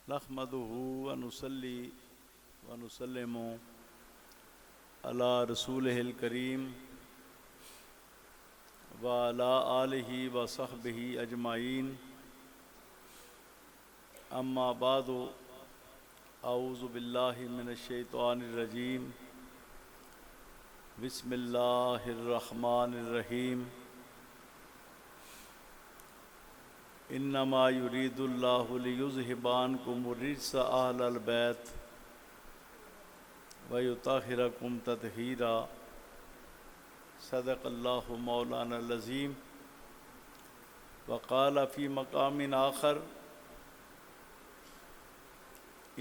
نحمده ونصلي ونسلم على رسوله الكريم وعلى آله وصحبه أجمعين أما بعد أعوذ بالله من الشيطان الرجيم بسم الله الرحمن الرحيم انما يريد الله ليذهب عنكم الرجس اهل البيت ويطهركم تطهيرا صدق الله مولانا العظيم وقال في مقام آخر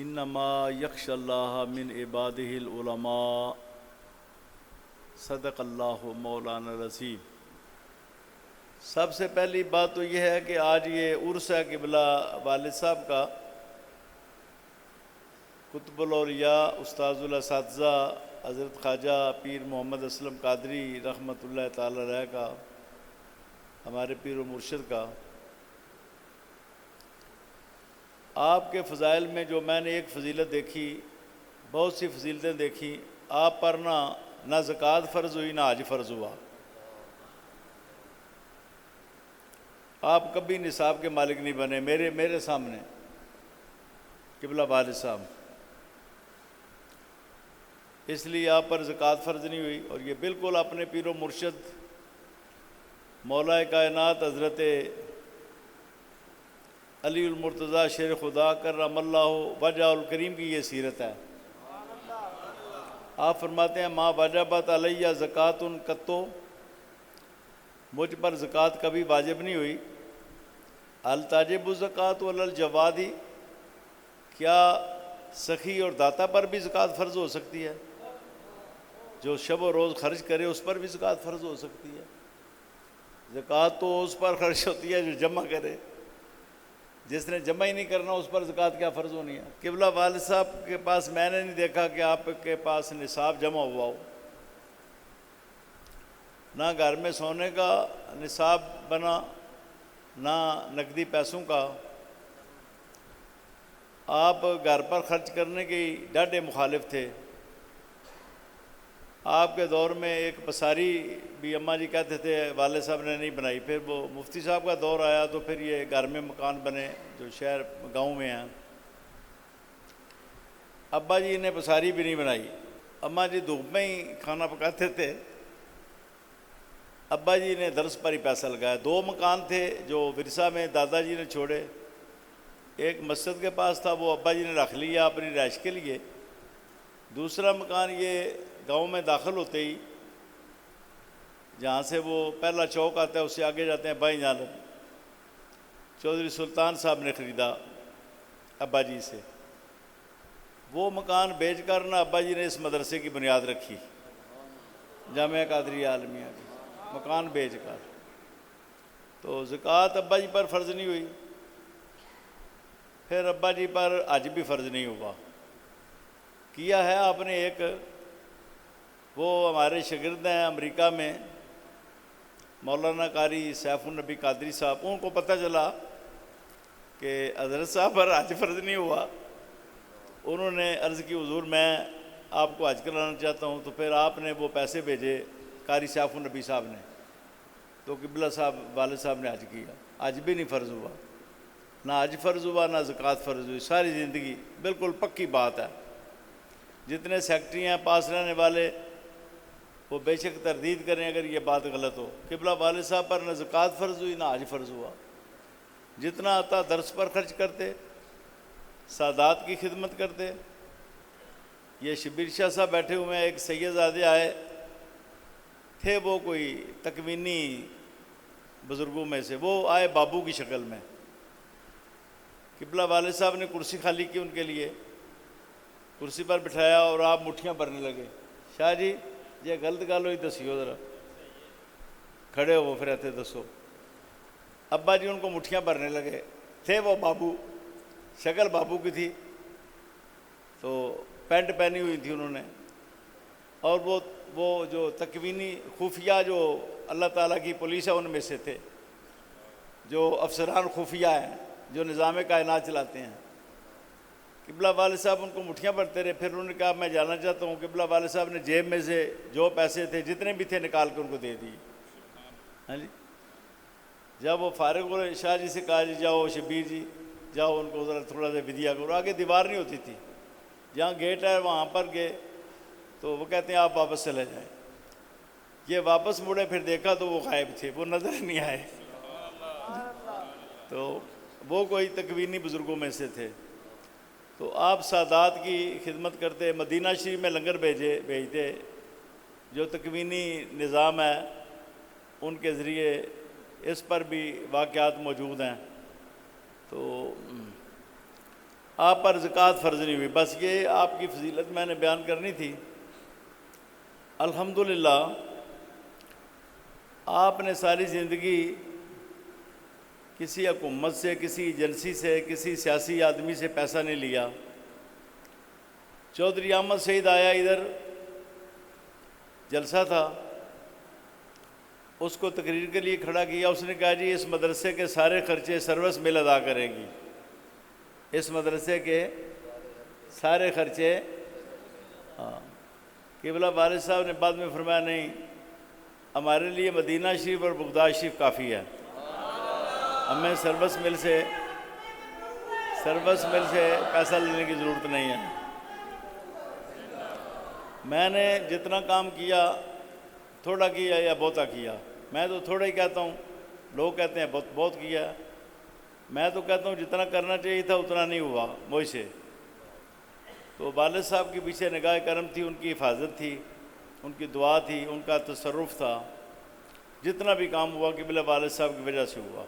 انما يخشى الله من عباده العلماء صدق الله مولانا العظيم۔ سب سے پہلی بات تو یہ ہے کہ آج یہ عرس ہے قبلہ والد صاحب کا، قطب الاولیاء استاذ الاساتذہ حضرت خواجہ پیر محمد اسلم قادری رحمۃ اللہ تعالی علیہ کا، ہمارے پیر و مرشد کا۔ آپ کے فضائل میں جو میں نے ایک فضیلت دیکھی، بہت سی فضیلتیں دیکھی، آپ پر نہ زکوٰۃ فرض ہوئی نہ حج فرض ہوا۔ آپ کبھی نصاب کے مالک نہیں بنے میرے سامنے قبلہ والد صاحب، اس لیے آپ پر زکوٰۃ فرض نہیں ہوئی، اور یہ بالکل اپنے پیر و مرشد مولا کائنات حضرت علی المرتضیٰ شیر خدا کرم اللہ وجہ الکریم کی یہ سیرت ہے۔ آپ فرماتے ہیں ما وجبت علیہ زکوٰۃ قط، مجھ پر زکوٰۃ کبھی واجب نہیں ہوئی۔ التاجب الزکوٰۃ علی الجواد، کیا سخی اور داتا پر بھی زکوٰۃ فرض ہو سکتی ہے؟ جو شب و روز خرچ کرے اس پر بھی زکوٰۃ فرض ہو سکتی ہے؟ زکوٰۃ تو اس پر خرچ ہوتی ہے جو جمع کرے، جس نے جمع ہی نہیں کرنا اس پر زکوٰۃ کیا فرض ہونی ہے؟ قبلہ والد صاحب کے پاس میں نے نہیں دیکھا کہ آپ کے پاس نصاب جمع ہوا ہو، نہ گھر میں سونے کا نصاب بنا، نہ نقدی پیسوں کا۔ آپ گھر پر خرچ کرنے کی ڈاڈے مخالف تھے۔ آپ کے دور میں ایک پساری بھی اماں جی کہتے تھے والد صاحب نے نہیں بنائی، پھر وہ مفتی صاحب کا دور آیا تو پھر یہ گھر میں مکان بنے جو شہر گاؤں میں ہیں۔ ابا جی نے پساری بھی نہیں بنائی، اماں جی دھوپ میں ہی کھانا پکاتے تھے، ابا جی نے درس پر ہی پیسہ لگایا۔ دو مکان تھے جو ورثہ میں دادا جی نے چھوڑے، ایک مسجد کے پاس تھا، وہ ابا جی نے رکھ لیا اپنی رہائش کے لیے۔ دوسرا مکان یہ گاؤں میں داخل ہوتے ہی جہاں سے وہ پہلا چوک آتا ہے اس سے آگے جاتے ہیں بائیں جانب، چودھری سلطان صاحب نے خریدا ابا جی سے۔ وہ مکان بیچ کر ابا جی نے اس مدرسے کی بنیاد رکھی، جامعہ قادریہ عالمیہ کی، مکان بیچ کر۔ تو زکوٰۃ ابا جی پر فرض نہیں ہوئی، پھر ابا جی پر حج بھی فرض نہیں ہوا۔ کیا ہے آپ نے ایک، وہ ہمارے شاگرد ہیں امریکہ میں مولانا قاری سیف النبی قادری صاحب، ان کو پتہ چلا کہ حضرت صاحب پر حج فرض نہیں ہوا۔ انہوں نے عرض کی حضور میں آپ کو حج کرانا چاہتا ہوں، تو پھر آپ نے وہ پیسے بھیجے قاری سیف النبی صاحب نے، تو قبلہ صاحب والد صاحب نے حج کیا۔ حج بھی نہیں فرض ہوا، نہ حج فرض ہوا نہ زکوٰۃ فرض ہوئی، ساری زندگی بالکل پکی بات ہے۔ جتنے سیکٹری ہیں پاس رہنے والے وہ بے شک تردید کریں اگر یہ بات غلط ہو، قبلہ والد صاحب پر نہ زکوٰۃ فرض ہوئی نہ حج فرض ہوا۔ جتنا آتا درس پر خرچ کرتے، سادات کی خدمت کرتے۔ یہ شبیر شاہ صاحب بیٹھے ہوئے ہیں، ایک سید زادے آئے تھے، وہ کوئی تکوینی بزرگوں میں سے، وہ آئے بابو کی شکل میں۔ قبلہ والد صاحب نے کرسی خالی کی ان کے لیے، کرسی پر بٹھایا اور آپ مٹھیاں بھرنے لگے۔ شاہ جی یہ غلط گل ہوئی دسیو ذرا، کھڑے ہو پھر ایتھے دسو۔ ابا جی ان کو مٹھیاں بھرنے لگے، تھے وہ بابو، شکل بابو کی تھی، تو پینٹ پہنی ہوئی تھی انہوں نے، اور وہ جو تکوینی خفیہ جو اللہ تعالیٰ کی پولیس ہے ان میں سے تھے، جو افسران خفیہ ہیں جو نظام کائنات چلاتے ہیں۔ قبلہ والد صاحب ان کو مٹھیاں بھرتے رہے، پھر انہوں نے کہا میں جانا چاہتا ہوں۔ قبلہ والد صاحب نے جیب میں سے جو پیسے تھے جتنے بھی تھے نکال کے ان کو دے دیے۔ ہاں جی، جب وہ فارغ ہوئے شاہ جی سے کہا جی جاؤ شبیر جی جاؤ ان کو ذرا تھوڑا سا ودیا کرو، آگے دیوار نہیں ہوتی تھی، جہاں گیٹ ہے وہاں پر گئے تو وہ کہتے ہیں آپ واپس چلے جائیں۔ یہ واپس مڑے، پھر دیکھا تو وہ غائب تھے، وہ نظر نہیں آئے۔ تو وہ کوئی تکوینی بزرگوں میں سے تھے۔ تو آپ سادات کی خدمت کرتے، مدینہ شریف میں لنگر بھیجتے، جو تکوینی نظام ہے ان کے ذریعے اس پر بھی واقعات موجود ہیں۔ تو آپ پر زکوٰۃ فرض نہیں ہوئی، بس یہ آپ کی فضیلت میں نے بیان کرنی تھی۔ الحمدللہ آپ نے ساری زندگی کسی حکومت سے، کسی ایجنسی سے، کسی سیاسی آدمی سے پیسہ نہیں لیا۔ چودھری احمد سعید آیا، ادھر جلسہ تھا، اس کو تقریر کے لیے کھڑا کیا، اس نے کہا جی اس مدرسے کے سارے خرچے سروس مل ادا کرے گی، اس مدرسے کے سارے خرچے۔ قبلہ والد صاحب نے بعد میں فرمایا نہیں، ہمارے لیے مدینہ شریف اور بغداد شریف کافی ہے، ہمیں سروس مل سے پیسہ لینے کی ضرورت نہیں ہے۔ میں نے جتنا کام کیا، تھوڑا کیا یا بہتا کیا، میں تو تھوڑا ہی کہتا ہوں، لوگ کہتے ہیں بہت کیا، میں تو کہتا ہوں جتنا کرنا چاہیے تھا اتنا نہیں ہوا مجھ سے۔ تو والد صاحب کے پیچھے نگاہ کرم تھی، ان کی حفاظت تھی، ان کی دعا تھی، ان کا تصرف تھا، جتنا بھی کام ہوا قبلہ والد صاحب کی وجہ سے ہوا،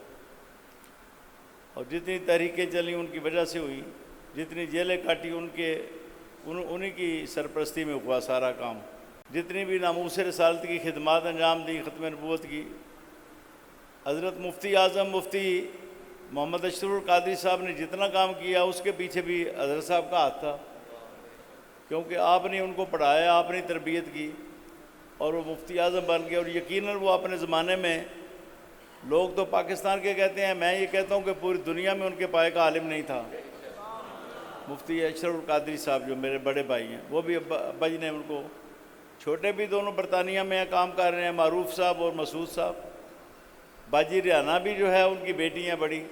اور جتنی تحریکیں چلیں ان کی وجہ سے ہوئی، جتنی جیلیں کاٹی انہی کی سرپرستی میں ہوا سارا کام، جتنی بھی ناموس رسالت کی خدمات انجام دی، ختم نبوت کی۔ حضرت مفتی اعظم مفتی محمد اشرف القادری صاحب نے جتنا کام کیا اس کے پیچھے بھی حضرت صاحب کا ہاتھ تھا، کیونکہ آپ نے ان کو پڑھایا، آپ نے تربیت کی اور وہ مفتی اعظم بن گئے۔ اور یقیناً وہ اپنے زمانے میں، لوگ تو پاکستان کے کہتے ہیں، میں یہ کہتا ہوں کہ پوری دنیا میں ان کے پائے کا عالم نہیں تھا۔ مفتی اشرف القادری صاحب جو میرے بڑے بھائی ہیں، وہ بھی ابا جی نے ان کو، چھوٹے بھی دونوں برطانیہ میں کام کر رہے ہیں، معروف صاحب اور مسعود صاحب۔ باجی ریحانہ بھی جو ہے ان کی بیٹی ہیں بڑی،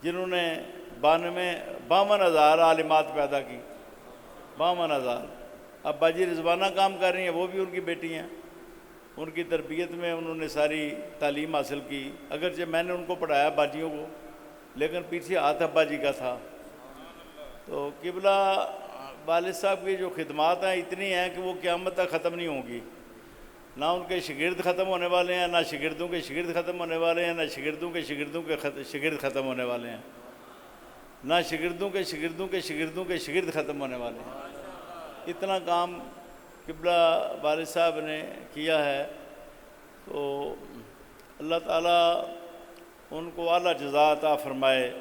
جنہوں نے 52,000 عالمات پیدا کی، 52,000۔ اب باجی رضوانہ کام کر رہی ہیں، وہ بھی ان کی بیٹی ہیں، ان کی تربیت میں انہوں نے ساری تعلیم حاصل کی۔ اگرچہ میں نے ان کو پڑھایا باجیوں کو، لیکن پیچھے ہاتھ ابا جی کا تھا۔ تو قبلہ والد صاحب کی جو خدمات ہیں اتنی ہیں کہ وہ قیامت تک ختم نہیں ہوں گی، نہ ان کے شاگرد ختم ہونے والے ہیں، نہ شاگردوں کے شاگرد ختم ہونے والے ہیں، نہ شاگردوں کے شاگردوں کے شاگرد ختم ہونے والے ہیں، نہ شاگردوں کے شاگردوں کے شاگردوں کے شاگرد ختم ہونے والے ہیں۔ اتنا کام قبلہ والد صاحب نے کیا ہے، تو اللہ تعالیٰ ان کو اعلیٰ جزا عطا فرمائے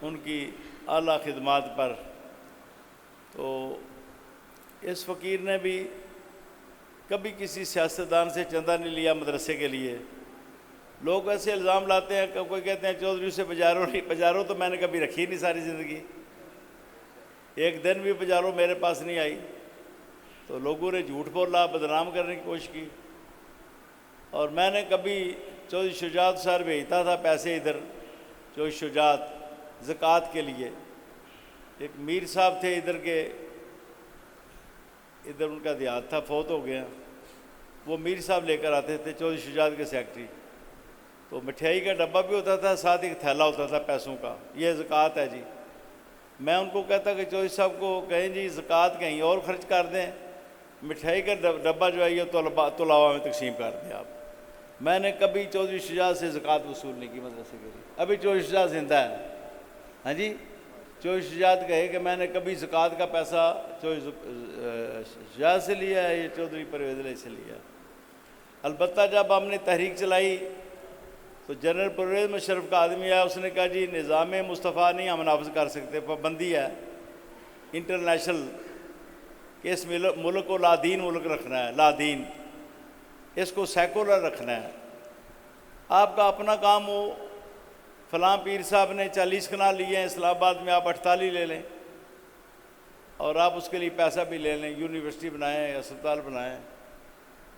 ان کی اعلیٰ خدمات پر۔ تو اس فقیر نے بھی کبھی کسی سیاستدان سے چندہ نہیں لیا مدرسے کے لیے۔ لوگ ایسے الزام لاتے ہیں کہ کوئی کہتے ہیں چودھری سے پجارو تو میں نے کبھی رکھی نہیں ساری زندگی، ایک دن بھی پجارو میرے پاس نہیں آئی، تو لوگوں نے جھوٹ بولا، بدنام کرنے کی کوشش کی۔ اور میں نے کبھی چودھری شجاعت سر بھیجتا تھا پیسے ادھر، چودھری شجاعت زکوٰۃ کے لیے، ایک میر صاحب تھے ادھر کے، ادھر ان کا دیہات تھا، فوت ہو گیا، وہ میر صاحب لے کر آتے تھے، چودھری شجاعت کے سیکرٹری۔ تو مٹھائی کا ڈبہ بھی ہوتا تھا، ساتھ ایک تھیلا ہوتا تھا پیسوں کا، یہ زکوٰۃ ہے جی۔ میں ان کو کہتا کہ چودھری صاحب کو کہیں جی زکوٰۃ کہیں اور خرچ کر دیں، مٹھائی کا ڈبہ جو ہے یہ طلباء میں تقسیم کر دیں آپ۔ میں نے کبھی چودھری شجاعت سے زکوٰۃ وصول نہیں کی مدرسے کے لیے۔ ابھی چودھری شجاعت زندہ ہے، ہاں جی، چودھری شجاعت کہے کہ میں نے کبھی زکوٰۃ کا پیسہ چودھری شجاعت سے لیا ہے یا چودھری پرویز علیہ سے لیا ہے۔ البتہ جب ہم نے تحریک چلائی تو جنرل پرویز مشرف کا آدمی آیا، اس نے کہا جی نظام مصطفیٰ نہیں ہم نافذ کر سکتے، پابندی ہے انٹرنیشنل کہ اس ملک کو لا دین ملک رکھنا ہے، لا دین، اس کو سیکولر رکھنا ہے۔ آپ کا اپنا کام ہو، فلاں پیر صاحب نے 40 کنال لیے ہیں اسلام آباد میں، آپ 48 لے لیں، اور آپ اس کے لیے پیسہ بھی لے لیں، یونیورسٹی بنائیں، اسپتال بنائیں۔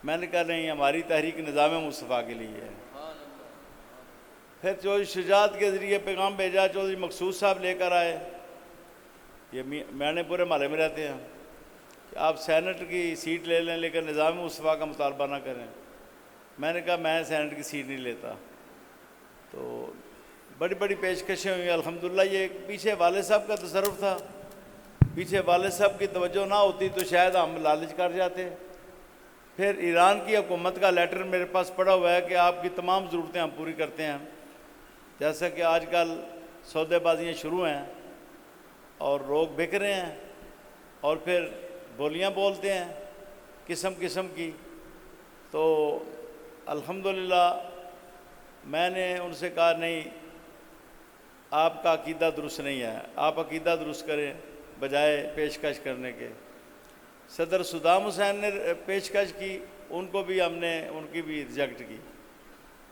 میں نے کہا نہیں، ہماری تحریک نظام مصطفیٰ کے لیے ہے۔ پھر چودھری شجاعت کے ذریعے پیغام بھیجا، چودھری مقصود صاحب لے کر آئے، یہ میں نے پورے محلے میں رہتے ہیں، کہ آپ سینٹ کی سیٹ لے لیں لیکن نظام مصطفیٰ کا مطالبہ نہ کریں۔ میں نے کہا میں سینٹ کی سیٹ نہیں لیتا۔ تو بڑی بڑی پیشکشیں ہوئی الحمدللہ۔ یہ پیچھے والد صاحب کا تصرف تھا، پیچھے والد صاحب کی توجہ نہ ہوتی تو شاید ہم لالچ کر جاتے۔ پھر ایران کی حکومت کا لیٹر میرے پاس پڑا ہوا ہے کہ آپ کی تمام ضرورتیں ہم پوری کرتے ہیں، جیسا کہ آج کل سودے بازیاں شروع ہیں اور لوگ بک رہے ہیں اور پھر بولیاں بولتے ہیں قسم قسم کی۔ تو الحمدللہ میں نے ان سے کہا نہیں، آپ کا عقیدہ درست نہیں ہے، آپ عقیدہ درست کریں بجائے پیشکش کرنے کے۔ صدر صدام حسین نے پیشکش کی، ان کو بھی ہم نے ان کی بھی ریجیکٹ کی۔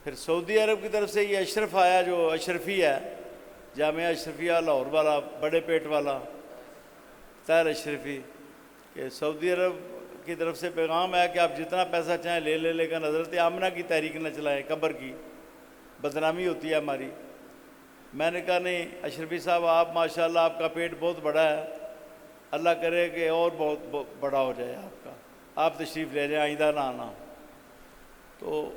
پھر سعودی عرب کی طرف سے یہ اشرف آیا، جو اشرفی ہے، جامعہ اشرفیہ لاہور والا، بڑے پیٹ والا طاہر اشرفی، کہ سعودی عرب کی طرف سے پیغام ہے کہ آپ جتنا پیسہ چاہیں لے لیں لیکن حضرت آمنہ کی تحریک نہ چلائیں، قبر کی بدنامی ہوتی ہے ہماری۔ میں نے کہا نہیں اشرفی صاحب، آپ ماشاءاللہ آپ کا پیٹ بہت بڑا ہے، اللہ کرے کہ اور بہت بڑا ہو جائے آپ کا، آپ تشریف لے جائیں، آئندہ نہ آنا۔ تو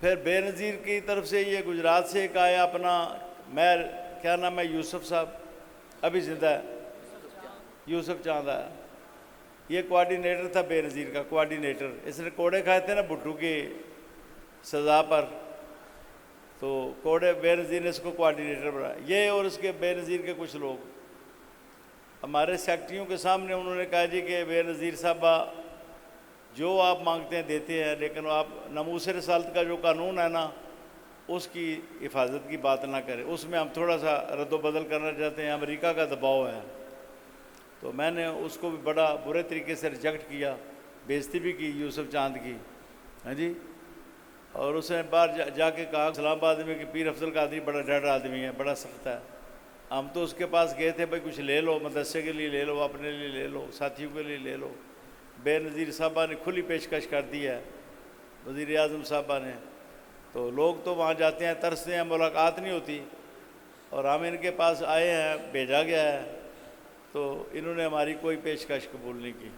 پھر بے نظیر کی طرف سے یہ گجرات سے ایک آیا اپنا، کیا نام ہے، یوسف صاحب، ابھی زندہ ہے، یوسف چاند ہے، یہ کوارڈینیٹر تھا بے نظیر کا، کوارڈینیٹر۔ اس نے کوڑے کھائے تھے نا بھٹو کی سزا پر، تو کوڑے بے نظیر نے اس کو کوارڈینیٹر بنایا، یہ اور اس کے بے نظیر کے کچھ لوگ ہمارے سیکٹریوں کے سامنے انہوں نے کہا جی کہ بے نظیر صاحبہ جو آپ مانگتے ہیں دیتے ہیں، لیکن آپ ناموس رسالت کا جو قانون ہے نا اس کی حفاظت کی بات نہ کریں، اس میں ہم تھوڑا سا رد و بدل کرنا چاہتے ہیں، امریکہ کا دباؤ ہے۔ تو میں نے اس کو بھی بڑا برے طریقے سے ریجیکٹ کیا، بےزتی بھی کی یوسف چاند کی، ہاں جی۔ اور اس نے باہر جا کے کہا اسلام آباد میں کہ پیر افضل قادری بڑا ڈر آدمی ہے، بڑا سخت ہے۔ ہم تو اس کے پاس گئے تھے بھائی کچھ لے لو، مدرسے کے لیے لے لو، اپنے لیے لے لو، ساتھیوں کے لیے لے لو۔ بے نظیر صاحبہ نے کھلی پیشکش کر دی ہے، وزیر اعظم صاحبہ نے۔ تو لوگ تو وہاں جاتے ہیں، ترستے ہیں، ملاقات نہیں ہوتی، اور ہم ان کے پاس آئے ہیں، بھیجا گیا ہے، تو انہوں نے ہماری کوئی پیشکش قبول نہیں کی۔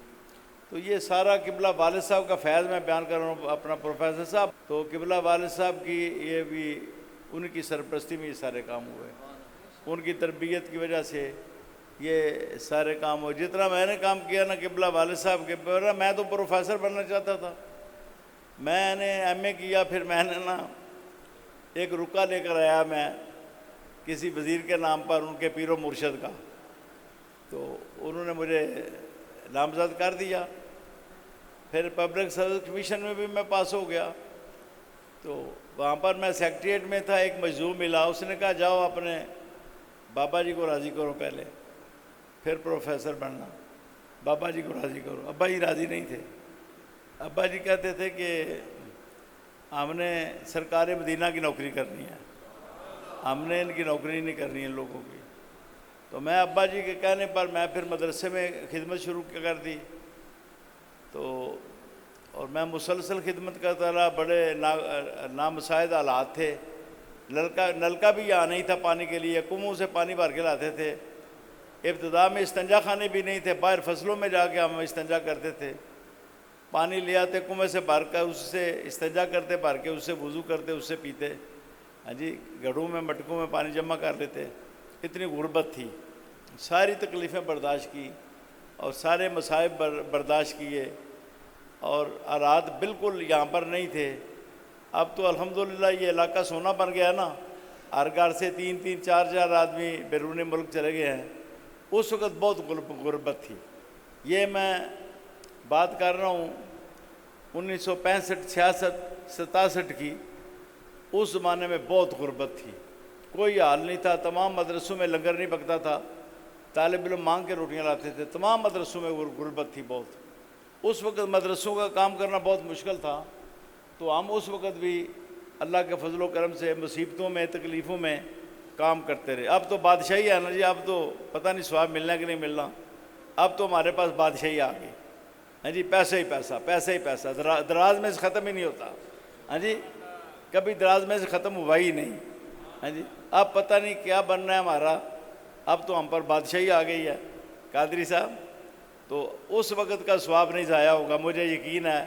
تو یہ سارا قبلہ والد صاحب کا فیض میں بیان کر رہا ہوں اپنا پروفیسر صاحب، تو قبلہ والد صاحب کی یہ بھی ان کی سرپرستی میں یہ سارے کام ہوئے، ان کی تربیت کی وجہ سے یہ سارے کام ہوئے۔ جتنا میں نے کام کیا نا قبلہ والد صاحب کے، میں تو پروفیسر بننا چاہتا تھا، میں نے ایم اے کیا، پھر میں نے نا ایک رکا لے کر آیا میں کسی وزیر کے نام پر، ان کے پیر و مرشد کا، تو انہوں نے مجھے نامزد کر دیا۔ پھر پبلک سروس کمیشن میں بھی میں پاس ہو گیا، تو وہاں پر میں سیکریٹریٹ میں تھا، ایک مجذوب ملا، اس نے کہا جاؤ اپنے بابا جی کو راضی کرو پہلے، پھر پروفیسر بننا، بابا جی کو راضی کرو۔ ابا جی راضی نہیں تھے، ابا جی کہتے تھے کہ ہم نے سرکار مدینہ کی نوکری کرنی ہے، ہم نے ان کی نوکری نہیں کرنی ہے ان لوگوں کی۔ تو میں ابا جی کے کہنے پر میں پھر مدرسے میں خدمت شروع کر دی، تو اور میں مسلسل خدمت کرتا رہا، بڑے نامساعد حالات تھے، نلکا بھی یہاں نہیں تھا پانی کے لیے، کنویں سے پانی بھر کے لاتے تھے، ابتدا میں استنجا خانے بھی نہیں تھے، باہر فصلوں میں جا کے ہم استنجا کرتے تھے، پانی لے آتے کنویں سے بھر کر، اس سے استنجا کرتے، بھر کے اس سے وضو کرتے، اس سے پیتے، ہاں جی، گھڑوں میں مٹکوں میں پانی جمع کر لیتے۔ اتنی غربت تھی، ساری تکلیفیں برداشت کی اور سارے مصائب برداشت کیے، اور حالات بالکل یہاں پر نہیں تھے۔ اب تو الحمدللہ یہ علاقہ سونا بن گیا نا، ہر گھر سے 3-3 4-4 آدمی بیرون ملک چلے گئے ہیں، اس وقت بہت غربت تھی۔ یہ میں بات کر رہا ہوں 1965 66 67 کی، اس زمانے میں بہت غربت تھی، کوئی حال نہیں تھا، تمام مدرسوں میں لنگر نہیں پکتا تھا، طالب علم مانگ کے روٹیاں لاتے تھے، تمام مدرسوں میں غربت تھی بہت۔ اس وقت مدرسوں کا کام کرنا بہت مشکل تھا، تو ہم اس وقت بھی اللہ کے فضل و کرم سے مصیبتوں میں تکلیفوں میں کام کرتے رہے۔ اب تو بادشاہی ہے نا جی، اب تو پتہ نہیں ثواب ملنا کہ نہیں ملنا، اب تو ہمارے پاس بادشاہی آ گئی. ہاں جی، پیسہ ہی پیسہ، پیسہ ہی پیسہ، دراز میں سے ختم ہی نہیں ہوتا. ہاں جی، کبھی دراز میں سے ختم ہوا ہی نہیں. ہاں جی، اب پتہ نہیں کیا بننا ہے ہمارا. اب تو ہم پر بادشاہی آ گئی ہے قادری صاحب. تو اس وقت کا ثواب نہیں ضائع ہوگا، مجھے یقین ہے.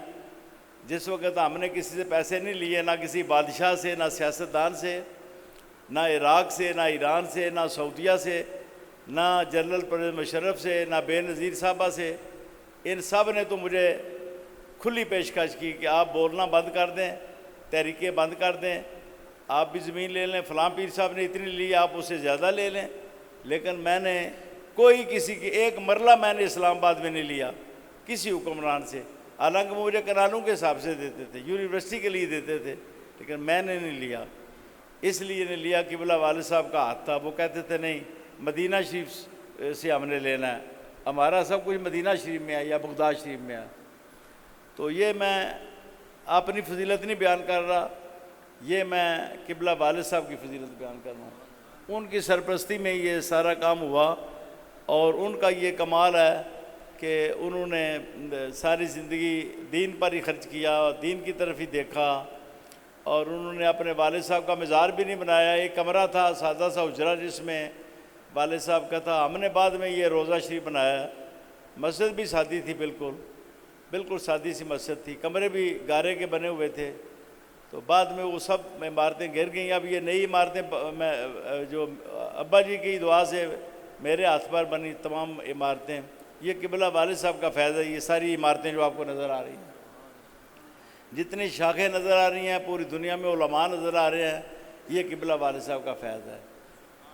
جس وقت ہم نے کسی سے پیسے نہیں لیے، نہ کسی بادشاہ سے، نہ سیاستدان سے، نہ عراق سے، نہ ایران سے، نہ سعودیہ سے، نہ جنرل پرویز مشرف سے، نہ بے نظیر صاحبہ سے، ان سب نے تو مجھے کھلی پیشکش کی کہ آپ بولنا بند کر دیں، تحریکیں بند کر دیں، آپ بھی زمین لے لیں، فلاں پیر صاحب نے اتنی لی، آپ اس سے زیادہ لے لیں. لیکن میں نے کوئی کسی کی ایک مرلہ میں نے اسلام آباد میں نہیں لیا کسی حکمران سے. حالانکہ مجھے کنالوں کے حساب سے دیتے تھے، یونیورسٹی کے لیے دیتے تھے، لیکن میں نے نہیں لیا. اس لیے نہیں لیا کہ بلا والد صاحب کا ہاتھ تھا. وہ کہتے تھے نہیں، مدینہ شریف سے ہم نے لینا ہے، ہمارا سب کچھ مدینہ شریف میں ہے یا بغداد شریف میں ہے. تو یہ میں اپنی فضیلت نہیں بیان کر رہا، یہ میں قبلہ والد صاحب کی فضیلت بیان کر رہا ہوں. ان کی سرپرستی میں یہ سارا کام ہوا، اور ان کا یہ کمال ہے کہ انہوں نے ساری زندگی دین پر ہی خرچ کیا، دین کی طرف ہی دیکھا. اور انہوں نے اپنے والد صاحب کا مزار بھی نہیں بنایا. ایک کمرہ تھا سادہ سا حجرہ جس میں والد صاحب کا تھا. ہم نے بعد میں یہ روضہ شریف بنایا. مسجد بھی سادی تھی، بالکل سادی سی مسجد تھی. کمرے بھی گارے کے بنے ہوئے تھے. تو بعد میں وہ سب عمارتیں گر گئیں. اب یہ نئی عمارتیں میں جو ابا جی کی دعا سے میرے ہاتھ پر بنی تمام عمارتیں، یہ قبلہ والد صاحب کا فیض ہے. یہ ساری عمارتیں جو آپ کو نظر آ رہی ہیں، جتنی شاخیں نظر آ رہی ہیں، پوری دنیا میں علماء نظر آ رہے ہیں، یہ قبلہ والد صاحب کا فیض ہے.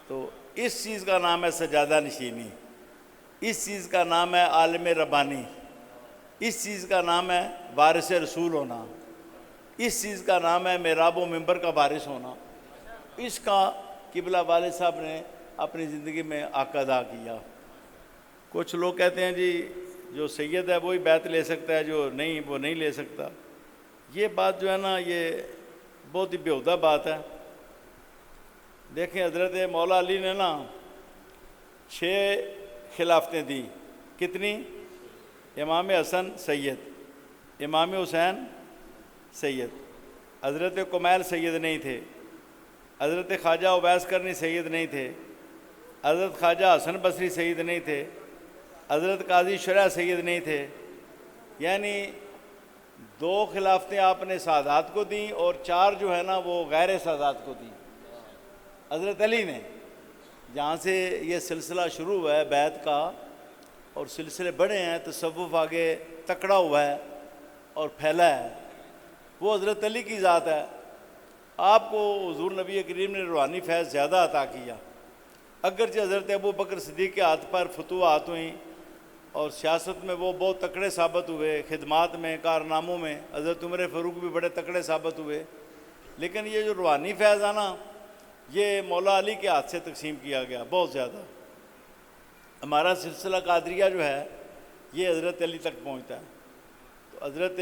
تو اس چیز کا نام ہے سجادہ نشینی، اس چیز کا نام ہے عالم ربانی، اس چیز کا نام ہے وارث رسول ہونا، اس چیز کا نام ہے محراب و منبر کا وارث ہونا. اس کا قبلہ والد صاحب نے اپنی زندگی میں حق ادا کیا. کچھ لوگ کہتے ہیں جی جو سید ہے وہی بیعت لے سکتا ہے، جو نہیں وہ نہیں لے سکتا. یہ بات جو ہے نا، یہ بہت ہی بیہودہ بات ہے. دیکھیں حضرت مولا علی نے نا 6 خلافتیں دی. کتنی؟ امام حسن سید، امام حسین سید، حضرت کمیل سید نہیں تھے، حضرت خواجہ اویس کرنی سید نہیں تھے، حضرت خواجہ حسن بصری سید نہیں تھے، حضرت قاضی شرح سید نہیں تھے. یعنی 2 خلافتیں آپ نے سادات کو دیں، اور 4 جو ہے نا وہ غیر سادات کو دیں. حضرت علی نے، جہاں سے یہ سلسلہ شروع ہوا ہے بیعت کا، اور سلسلے بڑے ہیں، تصوف آگے تکڑا ہوا ہے اور پھیلا ہے، وہ حضرت علی کی ذات ہے. آپ کو حضور نبی کریم نے روحانی فیض زیادہ عطا کیا. اگرچہ حضرت ابو بکر صدیق کے ہاتھ پر فتوحات ہوئیں، اور سیاست میں وہ بہت تکڑے ثابت ہوئے، خدمات میں، کارناموں میں حضرت عمر فاروق بھی بڑے تکڑے ثابت ہوئے، لیکن یہ جو روحانی فیض ہے نا، یہ مولا علی کے ہاتھ سے تقسیم کیا گیا بہت زیادہ. ہمارا سلسلہ قادریہ جو ہے یہ حضرت علی تک پہنچتا ہے. تو حضرت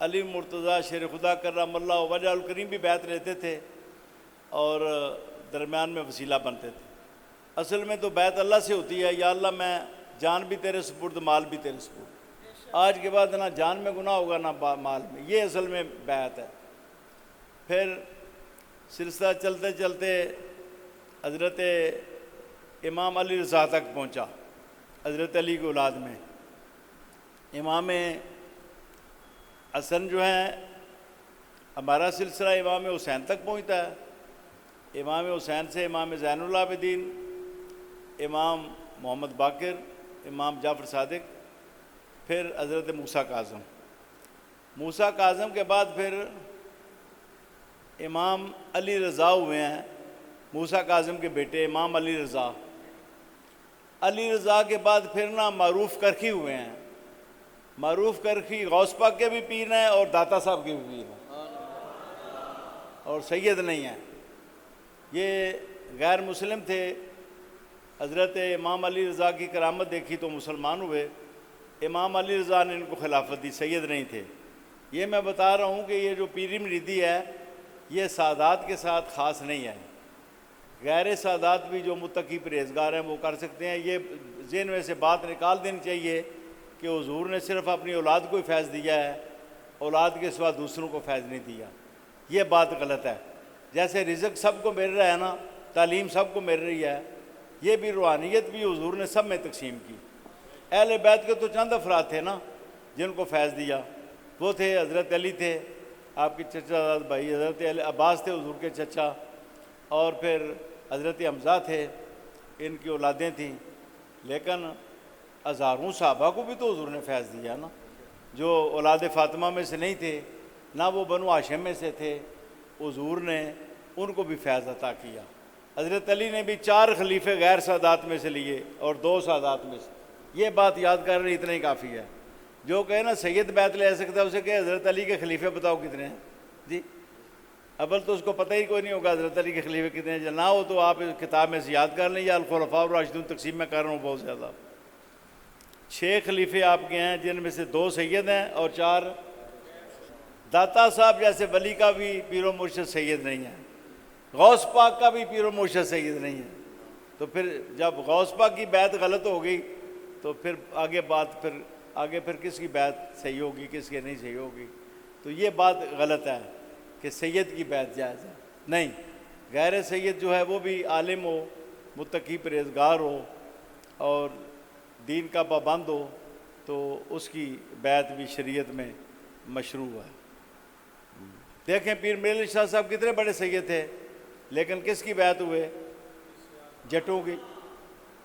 علی مرتضیٰ شیر خدا کرم اللہ وجہ الکریم بھی بیعت لیتے تھے، اور درمیان میں وسیلہ بنتے تھے. اصل میں تو بیعت اللہ سے ہوتی ہے، یا اللہ میں جان بھی تیرے سپرد، مال بھی تیرے سپرد. آج کے بعد نہ جان میں گناہ ہوگا نہ مال میں، یہ اصل میں بیعت ہے. پھر سلسلہ چلتے چلتے حضرت امام علی رضا تک پہنچا. حضرت علی کی اولاد میں امام حسن جو ہیں، ہمارا سلسلہ امام حسین تک پہنچتا ہے. امام حسین سے امام زین العابدین، امام محمد باقر، امام جعفر صادق، پھر حضرت موسیٰ کاظم. موسیٰ کاظم کے بعد پھر امام علی رضا ہوئے ہیں، موسیٰ کاظم کے بیٹے امام علی رضا. علی رضا کے بعد پھر نا معروف کرخی ہوئے ہیں. معروف کرخی غوث پاک کے بھی پیر ہیں اور داتا صاحب کے بھی پیر ہیں، اور سید نہیں ہیں. یہ غیر مسلم تھے. حضرت امام علی رضا کی کرامت دیکھی تو مسلمان ہوئے. امام علی رضا نے ان کو خلافت دی، سید نہیں تھے. یہ میں بتا رہا ہوں کہ یہ جو پیری مریدی ہے یہ سادات کے ساتھ خاص نہیں ہے. غیر سادات بھی جو متقی پرہیزگار ہیں وہ کر سکتے ہیں. یہ ذہن میں سے بات نکال دینی چاہیے کہ حضور نے صرف اپنی اولاد کو ہی فیض دیا ہے، اولاد کے سوا دوسروں کو فیض نہیں دیا، یہ بات غلط ہے۔ جیسے رزق سب کو مل رہا ہے نا، تعلیم سب کو مل رہی ہے، یہ بھی روحانیت بھی حضور نے سب میں تقسیم کی۔ اہل بیت کے تو چند افراد تھے نا جن کو فیض دیا، وہ تھے حضرت علی تھے آپ کے چچا زاد بھائی، حضرت عباس تھے حضور کے چچا، اور پھر حضرت حمزہ تھے، ان کی اولادیں تھیں، لیکن ہزاروں صحابہ کو بھی تو حضور نے فیض دیا نا، جو اولاد فاطمہ میں سے نہیں تھے، نہ وہ بنو ہاشم میں سے تھے، حضور نے ان کو بھی فیض عطا کیا۔ حضرت علی نے بھی 4 خلیفے غیر سادات میں سے لیے اور 2 سادات میں سے، یہ بات یاد کر رہے اتنا ہی کافی ہے۔ جو کہے نا سید بیت لے سکتا ہے، اسے کہ حضرت علی کے خلیفے بتاؤ کتنے ہیں جی، اول تو اس کو پتہ ہی کوئی نہیں ہوگا حضرت علی کے خلیفے کتنے ہیں، نہ ہو تو آپ کتاب میں سے یاد کر لیں، یا الخلفاء الراشدون تقسیم میں کر رہا ہوں بہت زیادہ۔ 6 خلیفے آپ کے ہیں جن میں سے 2 سید ہیں اور 4 داتا صاحب جیسے ولی کا بھی پیر و مرشد سید نہیں ہے، غوث پاک کا بھی پیر و مرشد سید نہیں ہے، تو پھر جب غوث پاک کی بیعت غلط ہو گئی تو پھر آگے پھر کس کی بیعت صحیح ہوگی، کس کی نہیں صحیح ہوگی؟ تو یہ بات غلط ہے کہ سید کی بیعت جائز ہے، نہیں، غیر سید جو ہے وہ بھی عالم ہو، متقی پرہیزگار ہو اور دین کا پابند ہو تو اس کی بیعت بھی شریعت میں مشروع ہے۔ دیکھیں پیر میرے علی شاہ صاحب کتنے بڑے سید تھے، لیکن کس کی بیعت ہوئے؟ جٹوں کی،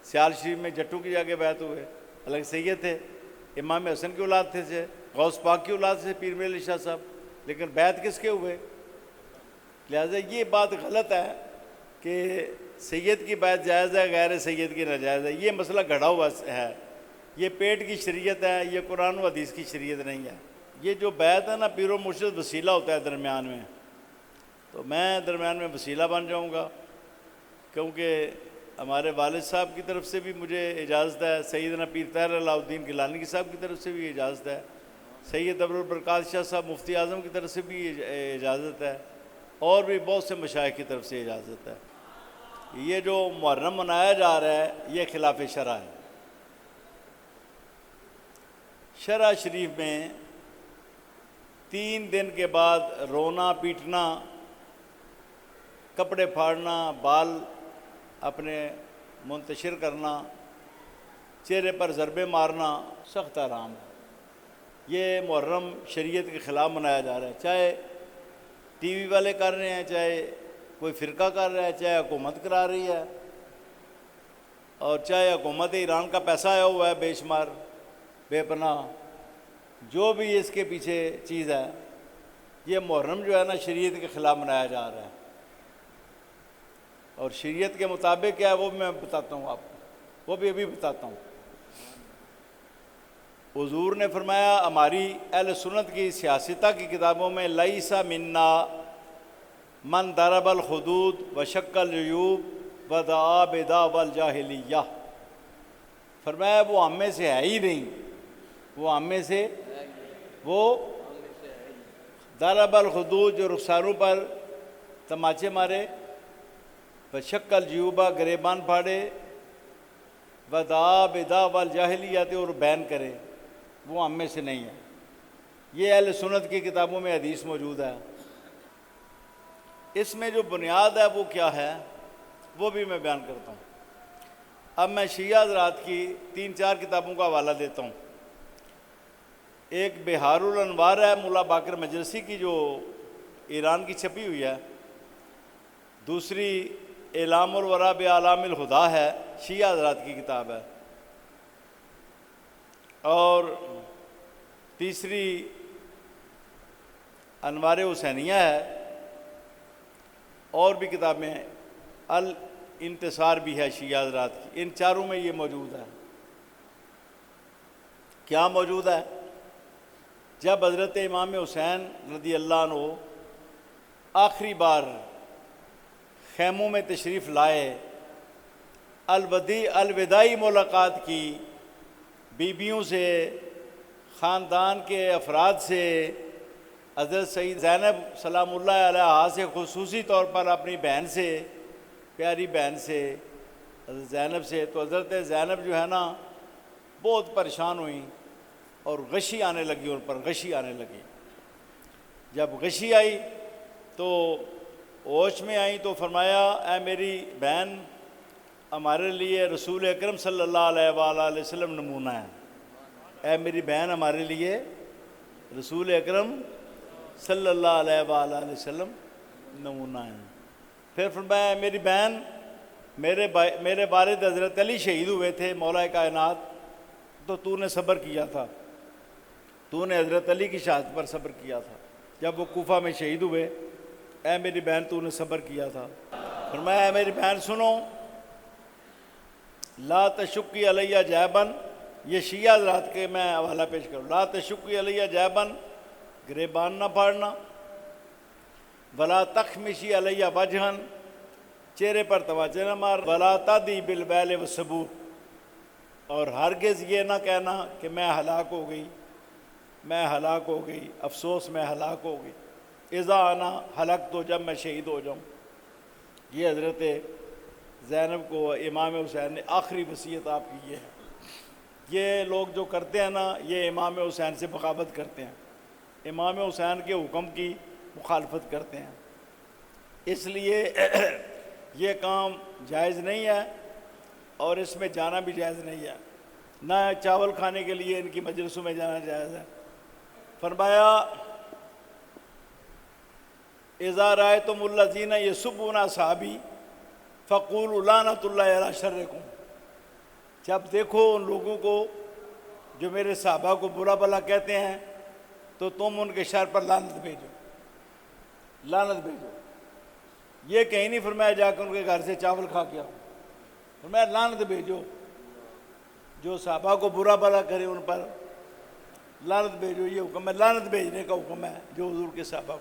سیال شریف میں جٹوں کی جا کے بیعت ہوئے، الگ سید تھے، امام حسن کی اولاد تھے، غوث پاک کی اولاد سے پیر میرے علی شاہ صاحب، لیکن بیعت کس کے ہوئے؟ لہٰذا یہ بات غلط ہے کہ سید کی بیعت جائز ہے، غیر سید کی ناجائز ہے، یہ مسئلہ گھڑا ہوا ہے، یہ پیٹ کی شریعت ہے، یہ قرآن و حدیث کی شریعت نہیں ہے۔ یہ جو بیعت ہے نا، پیر و مرشد وسیلہ ہوتا ہے درمیان میں، تو میں درمیان میں وسیلہ بن جاؤں گا، کیونکہ ہمارے والد صاحب کی طرف سے بھی مجھے اجازت ہے، سیدنا پیر طاہر علاء الدین گیلانی صاحب کی طرف سے بھی اجازت ہے، سید ابوالبرکات شاہ صاحب مفتی اعظم کی طرف سے بھی اجازت ہے، اور بھی بہت سے مشائخ کی طرف سے اجازت ہے۔ یہ جو محرم منایا جا رہا ہے یہ خلاف شرع ہے۔ شرع شریف میں 3 دن کے بعد رونا پیٹنا، کپڑے پھاڑنا، بال اپنے منتشر کرنا، چہرے پر ضربے مارنا سخت حرام ہے۔ یہ محرم شریعت کے خلاف منایا جا رہا ہے، چاہے ٹی وی والے کر رہے ہیں، چاہے کوئی فرقہ کر رہا ہے، چاہے حکومت کرا رہی ہے، اور چاہے حکومت ایران کا پیسہ آیا ہوا ہے بے شمار بے پناہ، جو بھی اس کے پیچھے چیز ہے، یہ محرم جو ہے نا شریعت کے خلاف منایا جا رہا ہے، اور شریعت کے مطابق کیا ہے وہ بھی میں بتاتا ہوں آپ کو، وہ بھی ابھی بتاتا ہوں۔ حضور نے فرمایا ہماری اہل سنت کی سیاستہ کی کتابوں میں لیس منا من ضرب الحدود وشق الجیوب ودعا بدعوی الجاہلیہ، فرمایا وہ ہم میں سے ہے ہی نہیں، وہ ہم میں سے وہ ضرب الحدود جو رخساروں پر تماچے مارے، وشق الجیوب گریبان پھاڑے، ودعا بدعوی الجاہلیہ اور بین کرے، وہ ہم میں سے نہیں ہے۔ یہ اہل سنت کی کتابوں میں حدیث موجود ہے۔ اس میں جو بنیاد ہے وہ کیا ہے وہ بھی میں بیان کرتا ہوں۔ اب میں شیعہ حضرات کی 3-4 کتابوں کا حوالہ دیتا ہوں۔ ایک بہار الانوار ہے مولا باقر مجلسی کی جو ایران کی چھپی ہوئی ہے، دوسری اعلام الورا باعلام الہدا ہے، شیعہ حضرات کی کتاب ہے، اور تیسری انوار حسینیہ ہے، اور بھی کتابیں، الانتصار بھی ہے شیعہ حضرات کی، ان چاروں میں یہ موجود ہے۔ کیا موجود ہے؟ جب حضرت امام حسین رضی اللہ عنہ آخری بار خیموں میں تشریف لائے، الوداعی ملاقات کی، بیویوں سے، خاندان کے افراد سے، حضرت سید زینب سلام اللہ علیہا سے، خصوصی طور پر اپنی بہن سے، پیاری بہن سے، حضرت زینب سے، تو حضرت زینب جو ہے نا بہت پریشان ہوئیں اور غشی آنے لگی، ان پر غشی آنے لگی۔ جب غشی آئی تو ہوش میں آئیں تو فرمایا اے میری بہن، ہمارے لیے رسول اکرم صلی اللہ علیہ وآلہ وسلم نمونہ ہے۔ اے میری بہن، ہمارے لیے رسول اکرم صلی اللہ علیہ وآلہ وسلم نمونہ ہے۔ پھر فرمایا اے میری بہن، میرے والد حضرت علی شہید ہوئے تھے مولا کائنات، تو تو نے صبر کیا تھا، تو نے حضرت علی کی شہادت پر صبر کیا تھا جب وہ کوفہ میں شہید ہوئے۔ اے میری بہن، تو نے صبر کیا تھا۔ فرمایا اے میری بہن سنو، لا تشکی علیہ جیبن، یہ شیعہ حضرات کے میں حوالہ پیش کروں، لا تشکی علیہ جیبن، گریبان نہ پھاڑنا، ولا تخمشی علیہ وجہن، چہرے پر توجہ نہ مار، ولا تدی بالویل والثبور، اور ہرگز یہ نہ کہنا کہ میں ہلاک ہو گئی، میں ہلاک ہو گئی، افسوس میں ہلاک ہو گئی، اذا انا ہلاک، تو جب میں شہید ہو جاؤں۔ یہ حضرت زینب کو امام حسین نے آخری وصیت آپ کی یہ ہے۔ یہ لوگ جو کرتے ہیں نا، یہ امام حسین سے بغاوت کرتے ہیں، امام حسین کے حکم کی مخالفت کرتے ہیں، اس لیے یہ کام جائز نہیں ہے اور اس میں جانا بھی جائز نہیں ہے، نہ چاول کھانے کے لیے ان کی مجلسوں میں جانا جائز ہے۔ فرمایا اذا رأیتم الذین یسبون اصحابی فقولوا لعنۃ اللہ علی شرکم، جب دیکھو ان لوگوں کو جو میرے صحابہ کو برا بھلا کہتے ہیں تو تم ان کے شر پر لعنت بھیجو، لعنت بھیجو۔ یہ کہیں نہیں فرمایا جا کر ان کے گھر سے چاول کھا کے آؤ، فرمایا لعنت بھیجو، جو صحابہ کو برا بھلا کرے ان پر لعنت بھیجو، یہ حکم ہے، لعنت بھیجنے کا حکم ہے جو حضور کے صحابہ کو۔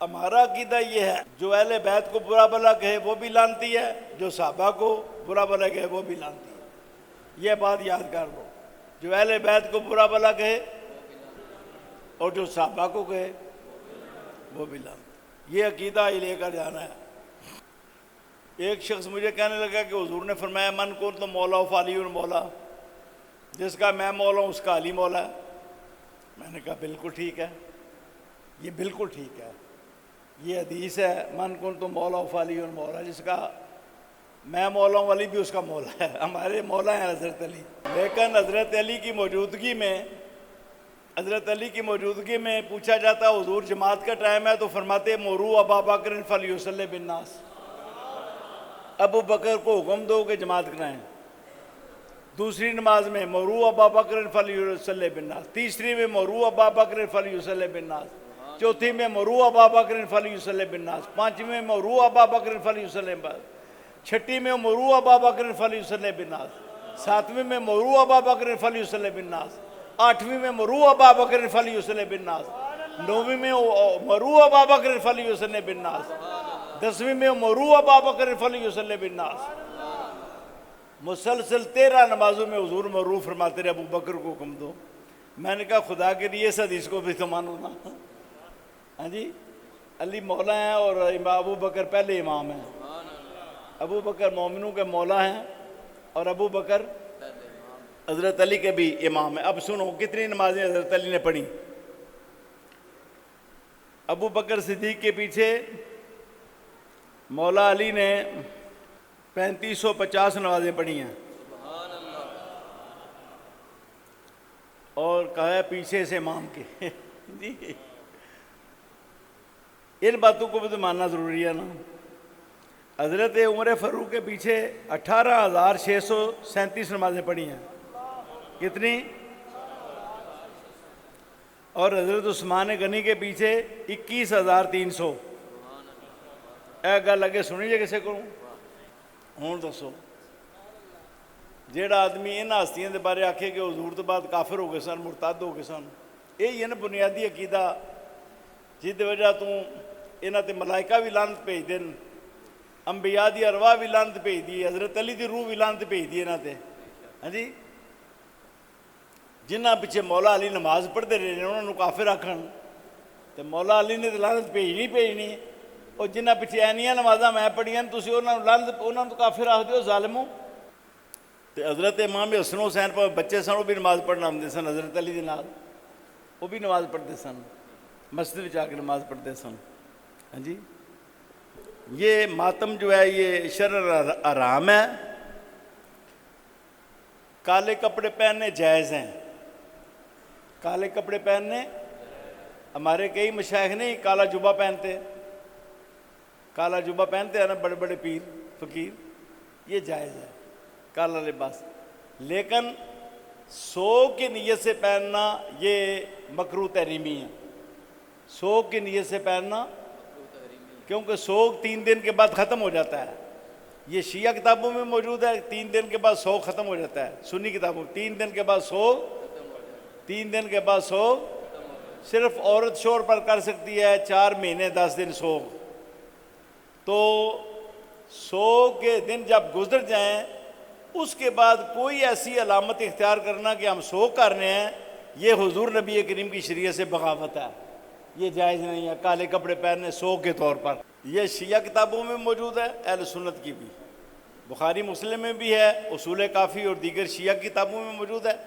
ہمارا عقیدہ یہ ہے جو اہل بیت کو برا بھلا کہے وہ بھی لعنتی ہے، جو صحابہ کو برا بھلا کہے وہ بھی لعنتی ہے۔ یہ بات یاد کر لو، جو اہل بیت کو برا بھلا کہے اور جو صحابہ کو کہے وہ بھی لعنتی، یہ عقیدہ ہی لے کر جانا ہے۔ ایک شخص مجھے کہنے لگا کہ حضور نے فرمایا من کن تو مولا فعلی مولا، جس کا میں مولا ہوں اس کا علی مولا ہے۔ میں نے کہا بالکل ٹھیک ہے، یہ بالکل ٹھیک ہے، یہ حدیث ہے من کن تو مولا فعلی مولا، جس کا میں مولا ہوں علی بھی اس کا مولا ہے، ہمارے مولا ہیں حضرت علی۔ لیکن حضرت علی کی موجودگی میں، حضرت علی کی موجودگی میں پوچھا جاتا حضور جماعت کا ٹائم ہے تو فرماتے مروا ابا بکر فلیصلی بالناس، ابو بکر کو حکم دو کہ جماعت کرائیں۔ دوسری نماز میں مروا ابا بکر فلیصلی بالناس، تیسری میں مروا ابا بکر فلیصلی بالناس، چوتھی میں مروا ابا بکر فلیصلی بالناس، پانچویں میں مروا ابا بکر فلیصلی بالناس، چھٹی میں مروا ابا بکر فلیصلی بالناس، ساتویں میں مروا ابا بکر فلیصلی بالناس، آٹھویں میں مروا ابا بکر فلیصلی بالناس، نویں میں مروا ابا بکر فلیصلی بالناس، دسویں میں مروا ابا بکر فلیصلی بالناس۔ مسلسل 13 نمازوں میں حضور مرو فرماتے رہے ابو بکر کو حکم دو۔ میں نے کہا خدا کے لیے اس حدیث کو بھی تو مانو نا، ہاں جی، علی مولا ہیں اور ابو بکر پہلے امام ہیں، ابو بکر مومنوں کے مولا ہیں اور ابو بکر حضرت علی کے بھی امام ہیں۔ اب سنو کتنی نمازیں حضرت علی نے پڑھی۔ ابو بکر صدیق کے پیچھے مولا علی نے 3550 نمازیں پڑھی ہیں، اور کہا ہے پیچھے سے امام کے جی، ان باتوں کو بھی تو ماننا ضروری ہے نا۔ حضرت عمر فاروق کے پیچھے 18,637 نمازیں پڑھی ہیں، کتنی؟ اور حضرت عثمان غنی کے پیچھے 21,300۔ اے گل اگے سنی جے کسے کو ہوں دسو، جیڑا آدمی ان ہستیاں دے بارے آکھے کہ حضور تو بعد کافر ہو گئے سن، مرتد ہو گئے سن، یہی ہے نا بنیادی عقیدہ جس دی وجہ تو انہاں تے ملائکہ بھی لعنت بھیج دین، انبیاء دی ارواح بھی لعنت بھیج دی، حضرت علی دی روح بھی لعنت بھیج دی انہاں تے، ہاں جی، جنہ پیچھے مولا علی نماز پڑھتے رہے انہوں نے کافر آکھن تے مولا علی نے تو لعنت بھیجنی اور جنہیں پچھیانیاں نمازاں میں پڑھیاں تسی انہوں تو کافر آخ دیو ظالموں. تو حضرت امام حسن حسین پر بچے سن وہ بھی نماز پڑھنا آتے سن حضرت علی دے نال، وہ بھی نماز پڑھتے سن، مسجد آ کے نماز پڑھتے سن. ہاں جی، یہ ماتم جو ہے یہ شرع حرام ہے. کالے کپڑے پہننے جائز ہیں، کالے کپڑے پہننے، ہمارے کئی مشائخ نہیں کالا جبہ پہنتے، کالا جبہ پہنتے ہیں نا بڑے بڑے پیر فقیر، یہ جائز ہے کالا لباس. لیکن سوگ کی نیت سے پہننا یہ مکروہ تحریمی ہے. سوگ کی نیت سے پہننا، کیونکہ سوگ 3 دن کے بعد ختم ہو جاتا ہے. یہ شیعہ کتابوں میں موجود ہے 3 دن کے بعد سوگ ختم ہو جاتا ہے. سنی کتابوں میں 3 دن کے بعد سوگ، 3 دن کے بعد سوگ صرف عورت شوہر پر کر سکتی ہے 4 مہینے 10 دن سوگ. تو سوگ کے دن جب گزر جائیں اس کے بعد کوئی ایسی علامت اختیار کرنا کہ ہم سوگ کر رہے ہیں، یہ حضور نبی کریم کی شریعت سے بغاوت ہے، یہ جائز نہیں ہے کالے کپڑے پہننے سوگ کے طور پر. یہ شیعہ کتابوں میں موجود ہے، اہل سنت کی بھی، بخاری مسلم میں بھی ہے، اصول کافی اور دیگر شیعہ کتابوں میں موجود ہے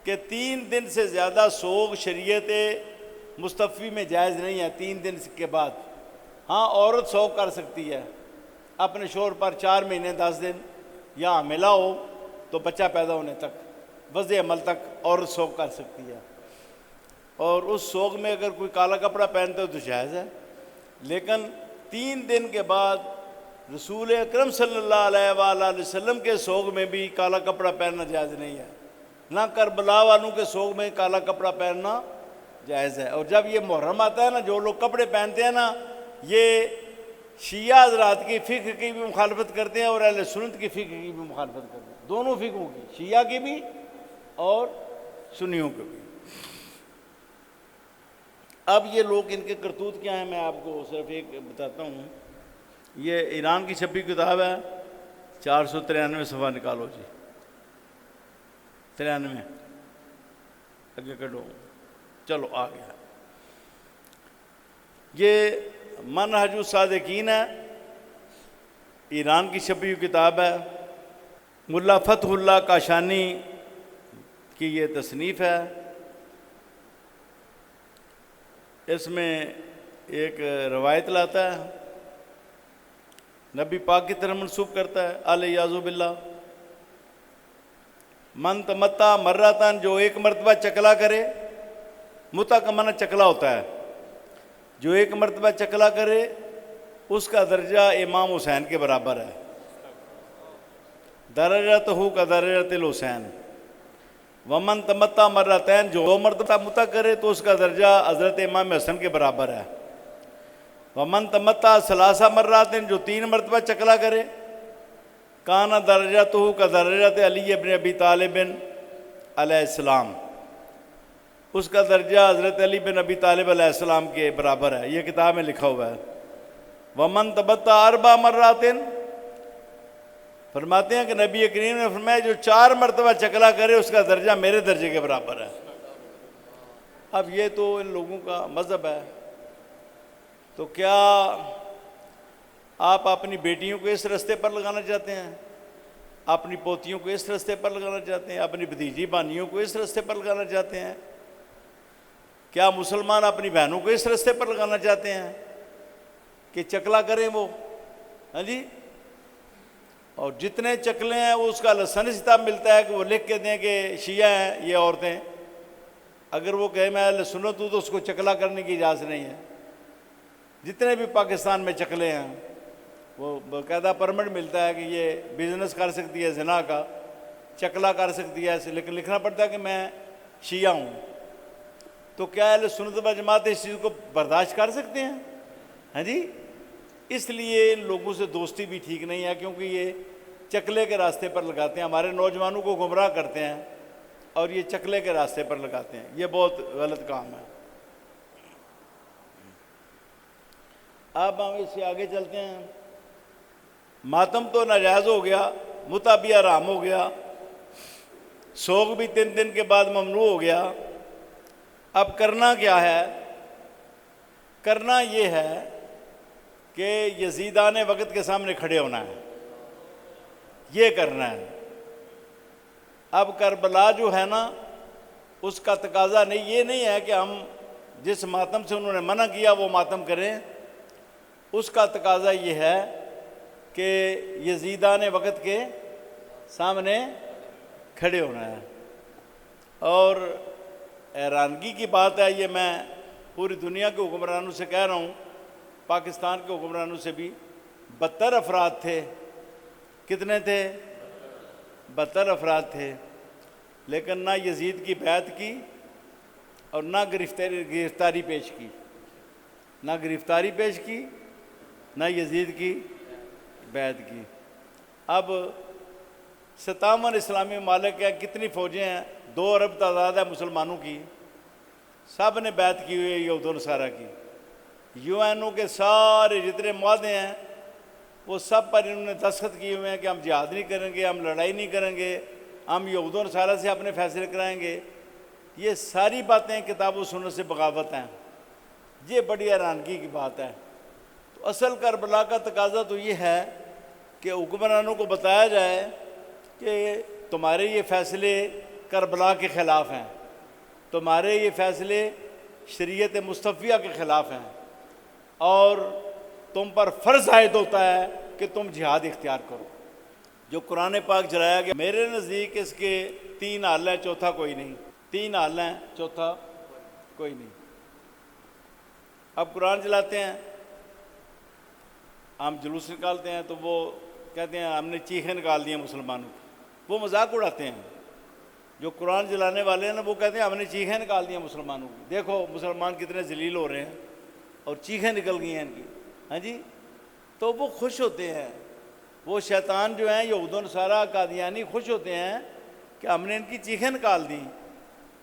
کہ 3 دن سے زیادہ سوگ شریعت مصطفی میں جائز نہیں ہے. 3 دن کے بعد ہاں عورت سوگ کر سکتی ہے اپنے شوہر پر 4 مہینے 10 دن، یا حاملہ ہو تو بچہ پیدا ہونے تک وضع عمل تک عورت سوگ کر سکتی ہے. اور اس سوگ میں اگر کوئی کالا کپڑا پہنتے ہو تو جائز ہے. لیکن 3 دن کے بعد رسول اکرم صلی اللہ علیہ وآلہ وسلم کے سوگ میں بھی کالا کپڑا پہننا جائز نہیں ہے، نہ کربلا والوں کے سوگ میں کالا کپڑا پہننا جائز ہے. اور جب یہ محرم آتا ہے نا، جو لوگ کپڑے پہنتے ہیں نا، یہ شیعہ حضرات کی فقہ کی بھی مخالفت کرتے ہیں اور اہل سنت کی فقہ کی بھی مخالفت کرتے ہیں، دونوں فقہوں کی، شیعہ کی بھی اور سنیوں کی بھی. اب یہ لوگ ان کے کرتوت کیا ہیں میں آپ کو صرف ایک بتاتا ہوں. یہ ایران کی چھپی کتاب ہے، 493 صفحہ نکالو جی، 93 اگے کٹو، چلو آ گیا. یہ منہج الصادقین ہے، ایران کی چھپی ہوئی کتاب ہے، ملا فتح اللہ کاشانی کی یہ تصنیف ہے. اس میں ایک روایت لاتا ہے، نبی پاک کی طرف منسوب کرتا ہے، الیاذ باللہ. من تمتع مرتان، جو ایک مرتبہ چکلا کرے، متع کا معنی چکلا ہوتا ہے، جو ایک مرتبہ چکلا کرے اس کا درجہ امام حسین کے برابر ہے. درجتہ کا درجۃ الحسین. ومن تمتع مرتین، جو 2 مرتبہ متع کرے تو اس کا درجہ حضرت امام حسن کے برابر ہے. ومن تمتع ثلاث مرات، جو 3 مرتبہ چکلا کرے، کان درجتہ کا درجۃ علی ابن ابی طالب علیہ السلام، اس کا درجہ حضرت علی بن ابی طالب علیہ السلام کے برابر ہے. یہ کتاب میں لکھا ہوا ہے. ومن تمتع 4 مرات، فرماتے ہیں کہ نبی کریم نے فرمایا جو 4 مرتبہ چکلا کرے اس کا درجہ میرے درجے کے برابر ہے. اب یہ تو ان لوگوں کا مذہب ہے، تو کیا آپ اپنی بیٹیوں کو اس رستے پر لگانا چاہتے ہیں، اپنی پوتیوں کو اس رستے پر لگانا چاہتے ہیں، اپنی بھتیجی بانیوں کو اس رستے پر لگانا چاہتے ہیں؟ کیا مسلمان اپنی بہنوں کو اس رستے پر لگانا چاہتے ہیں کہ چکلا کریں وہ؟ ہاں جی، اور جتنے چکلے ہیں وہ اس کا لائسنس تب ملتا ہے کہ وہ لکھ کے دیں کہ شیعہ ہیں یہ عورتیں. اگر وہ کہے میں اہل سنت ہوں تو اس کو چکلا کرنے کی اجازت نہیں ہے. جتنے بھی پاکستان میں چکلے ہیں وہ باقاعدہ پرمٹ ملتا ہے کہ یہ بزنس کر سکتی ہے زنا کا، چکلا کر سکتی ہے، لیکن لکھنا پڑتا ہے کہ میں شیعہ ہوں. تو کیا اہل سنت و جماعت اس چیز کو برداشت کر سکتے ہیں؟ ہاں جی، اس لیے ان لوگوں سے دوستی بھی ٹھیک نہیں ہے، کیونکہ یہ چکلے کے راستے پر لگاتے ہیں، ہمارے نوجوانوں کو گمراہ کرتے ہیں اور یہ چکلے کے راستے پر لگاتے ہیں. یہ بہت غلط کام ہے. اب ہم اس سے آگے چلتے ہیں. ماتم تو ناجائز ہو گیا، متع بھی حرام ہو گیا، سوگ بھی 3 دن کے بعد ممنوع ہو گیا. اب کرنا کیا ہے؟ کرنا یہ ہے کہ یزیدان وقت کے سامنے کھڑے ہونا ہے، یہ کرنا ہے۔ اب کربلا جو ہے نا، اس کا تقاضا نہیں، یہ نہیں ہے کہ ہم جس ماتم سے انہوں نے منع کیا وہ ماتم کریں، اس کا تقاضا یہ ہے کہ یزیدان وقت کے سامنے کھڑے ہونا ہے۔ اور حیرانگی کی بات ہے، یہ میں پوری دنیا کے حکمرانوں سے کہہ رہا ہوں، پاکستان کے حکمرانوں سے بھی، 72 افراد تھے۔ کتنے تھے؟ 72 افراد تھے، لیکن نہ یزید کی بیعت کی اور نہ گرفتاری پیش کی، نہ گرفتاری پیش کی، نہ یزید کی بیعت کی۔ اب 57 اسلامی ممالک ہیں، کتنی فوجیں ہیں؟ 2 ارب تعداد ہے مسلمانوں کی، سب نے بیعت کی ہوئی ہے یہود و نصارہ کی۔ یو این او کے سارے جتنے معاہدے ہیں وہ سب پر انہوں نے دستخط کیے ہوئے ہیں کہ ہم جہاد نہیں کریں گے، ہم لڑائی نہیں کریں گے، ہم یہود و نصارہ سے اپنے فیصلے کرائیں گے۔ یہ ساری باتیں کتاب و سنت سے بغاوت ہیں۔ یہ بڑی حیرانگی کی بات ہے۔ تو اصل کربلا کا تقاضا تو یہ ہے کہ حکمرانوں کو بتایا جائے کہ تمہارے یہ فیصلے کربلا کے خلاف ہیں، تمہارے یہ فیصلے شریعت مصطفیہ کے خلاف ہیں، اور تم پر فرض عائد ہوتا ہے کہ تم جہاد اختیار کرو۔ جو قرآن پاک جلایا گیا، میرے نزدیک اس کے 3 حل ہیں، چوتھا کوئی نہیں۔ 3 حل ہیں، چوتھا کوئی نہیں۔ اب قرآن جلاتے ہیں، ہم جلوس نکالتے ہیں، تو وہ کہتے ہیں ہم نے چیخیں نکال دی ہیں مسلمانوں کو، وہ مذاق اڑاتے ہیں۔ جو قرآن جلانے والے ہیں نا، وہ کہتے ہیں ہم نے چیخیں نکال دی ہیں مسلمانوں کو، دیکھو مسلمان کتنے ذلیل ہو رہے ہیں اور چیخیں نکل گئی ہیں ان کی، ہاں جی۔ تو وہ خوش ہوتے ہیں، وہ شیطان جو ہیں یہود و نصارہ قادیانی خوش ہوتے ہیں کہ ہم نے ان کی چیخیں نکال دیں۔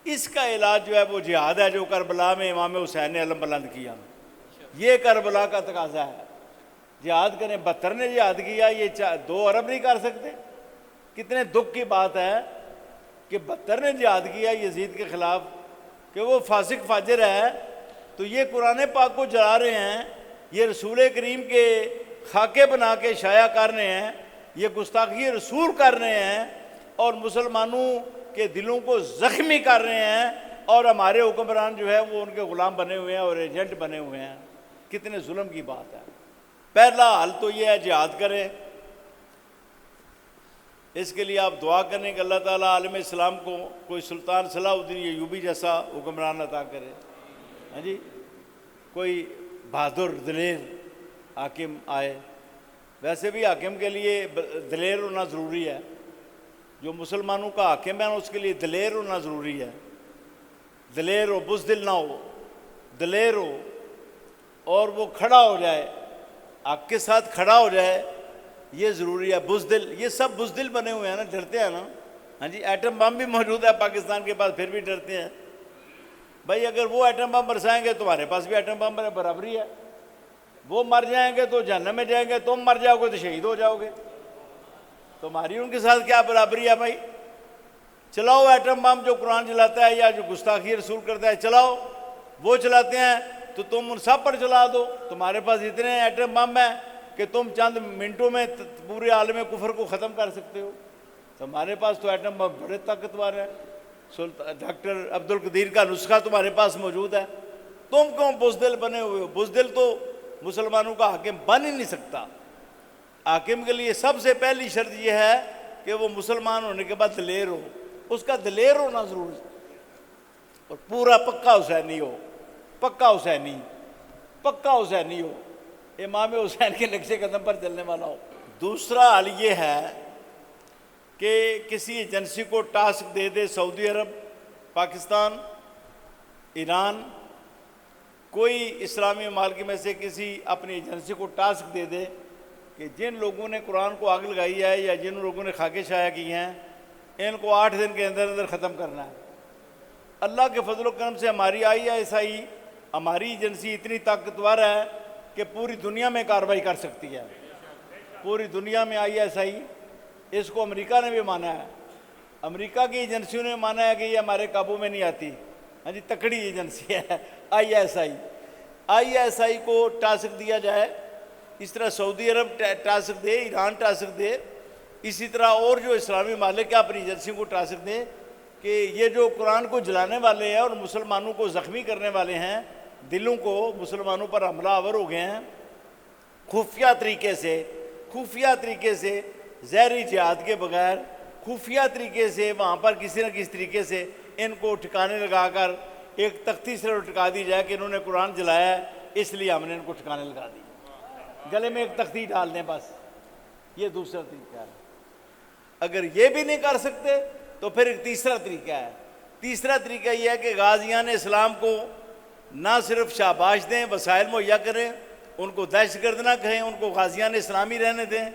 اس کا علاج جو ہے وہ جہاد ہے، جو کربلا میں امام حسین نے علم بلند کیا۔ یہ کربلا کا تقاضا ہے، جہاد کریں۔ 72 نے جہاد کیا، یہ 2 ارب نہیں کر سکتے؟ کتنے دکھ کی بات ہے کہ 72 نے جہاد کیا یزید کے خلاف، کہ وہ فاسق فاجر ہے، تو یہ قرآن پاک کو جلا رہے ہیں، یہ رسول کریم کے خاکے بنا کے شائع کر رہے ہیں، یہ گستاخی رسول کر رہے ہیں، اور مسلمانوں کے دلوں کو زخمی کر رہے ہیں، اور ہمارے حکمران جو ہے وہ ان کے غلام بنے ہوئے ہیں اور ایجنٹ بنے ہوئے ہیں۔ کتنے ظلم کی بات ہے۔ پہلا حل تو یہ ہے جہاد کریں۔ اس کے لیے آپ دعا کریں کہ اللہ تعالیٰ عالم اسلام کو کوئی سلطان صلاح الدین ایوبی جیسا حکمران عطا کرے، ہاں جی، کوئی بہادر دلیر حاکم آئے۔ ویسے بھی حاکم کے لیے دلیر ہونا ضروری ہے، جو مسلمانوں کا حاکم ہے اس کے لیے دلیر ہونا ضروری ہے۔ دلیر ہو، بزدل نہ ہو، دلیر ہو، اور وہ کھڑا ہو جائے، آپ کے ساتھ کھڑا ہو جائے، یہ ضروری ہے۔ بزدل، یہ سب بزدل بنے ہوئے ہیں نا، ڈرتے ہیں نا، ہاں جی۔ ایٹم بم بھی موجود ہے پاکستان کے پاس، پھر بھی ڈرتے ہیں۔ بھائی اگر وہ ایٹم بم برسائیں گے تمہارے پاس بھی ایٹم بم برابری ہے، وہ مر جائیں گے تو جہنم میں جائیں گے، تم مر جاؤ گے تو شہید ہو جاؤ گے، تمہاری ان کے ساتھ کیا برابری ہے؟ بھائی چلاؤ ایٹم بم، جو قرآن چلاتا ہے یا جو گستاخی رسول کرتا ہے چلاؤ، وہ چلاتے ہیں تو تم ان سب پر چلا دو۔ تمہارے پاس اتنے ایٹم بم ہیں کہ تم چند منٹوں میں پورے عالم کفر کو ختم کر سکتے ہو۔ تمہارے پاس تو ایٹم بم بڑے طاقتور ہیں، ڈاکٹر عبد القدیر کا نسخہ تمہارے پاس موجود ہے، تم کیوں بزدل بنے ہوئے ہو؟ بزدل تو مسلمانوں کا حاکم بن ہی نہیں سکتا۔ حاکم کے لیے سب سے پہلی شرط یہ ہے کہ وہ مسلمان ہونے کے بعد دلیر ہو، اس کا دلیر ہونا ضروری ہے، اور پورا پکا حسینی ہو، پکا حسینی، پکا حسینی ہو، امام حسین کے نقش قدم پر چلنے والا ہو۔ دوسرا حل یہ ہے کہ کسی ایجنسی کو ٹاسک دے دے، سعودی عرب، پاکستان، ایران، کوئی اسلامی ممالک میں سے کسی اپنی ایجنسی کو ٹاسک دے دے کہ جن لوگوں نے قرآن کو آگ لگائی ہے یا جن لوگوں نے خاکے شائع کی ہیں، ان کو 8 دن کے اندر اندر ختم کرنا ہے۔ اللہ کے فضل و کرم سے ہماری ISI، ہماری ایجنسی اتنی طاقتور ہے کہ پوری دنیا میں کارروائی کر سکتی ہے، پوری دنیا میں ISI، اس کو امریکہ نے بھی مانا ہے، امریکہ کی ایجنسیوں نے مانا ہے کہ یہ ہمارے قابو میں نہیں آتی، ہاں جی، تکڑی ایجنسی ہے ISI۔ ISI کو ٹاسک دیا جائے اس طرح سعودی عرب ٹا سکتے، ایران ٹا سکتے، اسی طرح اور جو اسلامی ممالک اپنی ایجنسیوں کو ٹا سکتے کہ یہ جو قرآن کو جلانے والے ہیں اور مسلمانوں کو زخمی کرنے والے ہیں، دلوں کو مسلمانوں پر حملہ آور ہو گئے ہیں، خفیہ طریقے سے زہری جہاد کے بغیر خفیہ طریقے سے وہاں پر کسی نہ کسی طریقے سے ان کو ٹھکانے لگا کر ایک تختی سے ٹکا دی جائے کہ انہوں نے قرآن جلایا ہے، اس لیے ہم نے ان کو ٹھکانے لگا دی، گلے میں ایک تختی ڈال دیں بس۔ یہ دوسرا طریقہ ہے۔ اگر یہ بھی نہیں کر سکتے تو پھر ایک تیسرا طریقہ ہے۔ تیسرا طریقہ یہ ہے کہ غازیان اسلام کو نہ صرف شاباش دیں، وسائل مہیا کریں، ان کو دہشت گرد نہ کہیں، ان کو غازیان اسلامی رہنے دیں،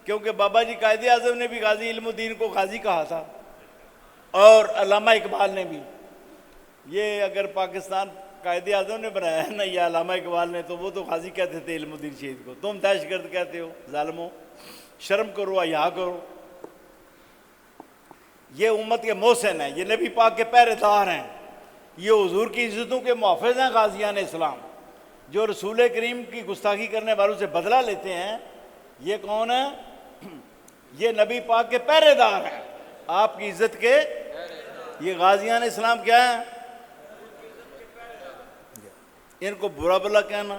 کیونکہ بابا جی قائد اعظم نے بھی غازی علم الدین کو غازی کہا تھا، اور علامہ اقبال نے بھی۔ یہ اگر پاکستان قائد اعظم نے بنایا ہے نا، یہ علامہ اقبال نے، تو وہ تو غازی کہتے تھے علم الدین شہید کو، تم دہشت گرد کہتے ہو، ظالموں، شرم کرو، حیا کرو۔ یہ امت کے محسن ہیں، یہ نبی پاک کے پہرے دار ہیں، یہ حضور کی عزتوں کے محافظ ہیں غازیان اسلام، جو رسول کریم کی گستاخی کرنے والوں سے بدلہ لیتے ہیں۔ یہ کون ہیں؟ یہ نبی پاک کے پہرے دار ہیں، آپ کی عزت کے۔ یہ غازیان اسلام کیا ہیں؟ ان کو برا بلا کہنا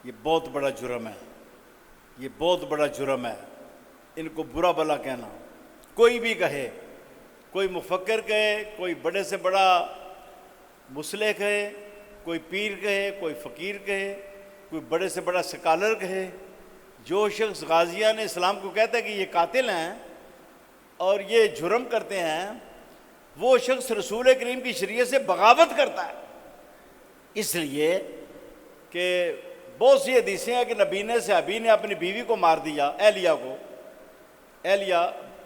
یہ بہت بڑا جرم ہے، یہ بہت بڑا جرم ہے، ان کو برا بلا کہنا۔ کوئی بھی کہے، کوئی مفکر کہے، کوئی بڑے سے بڑا مصلح کہے، کوئی پیر کہے، کوئی فقیر کہے، کوئی بڑے سے بڑا سکالر کہے، جو شخص غازیان اسلام کو کہتا ہے کہ یہ قاتل ہیں اور یہ جرم کرتے ہیں، وہ شخص رسول کریم کی شریعت سے بغاوت کرتا ہے۔ اس لیے کہ بہت سی حدیثیں ہیں کہ نبی نے صحابی نے اپنی بیوی کو مار دیا، اہلیہ کو، اہلیہ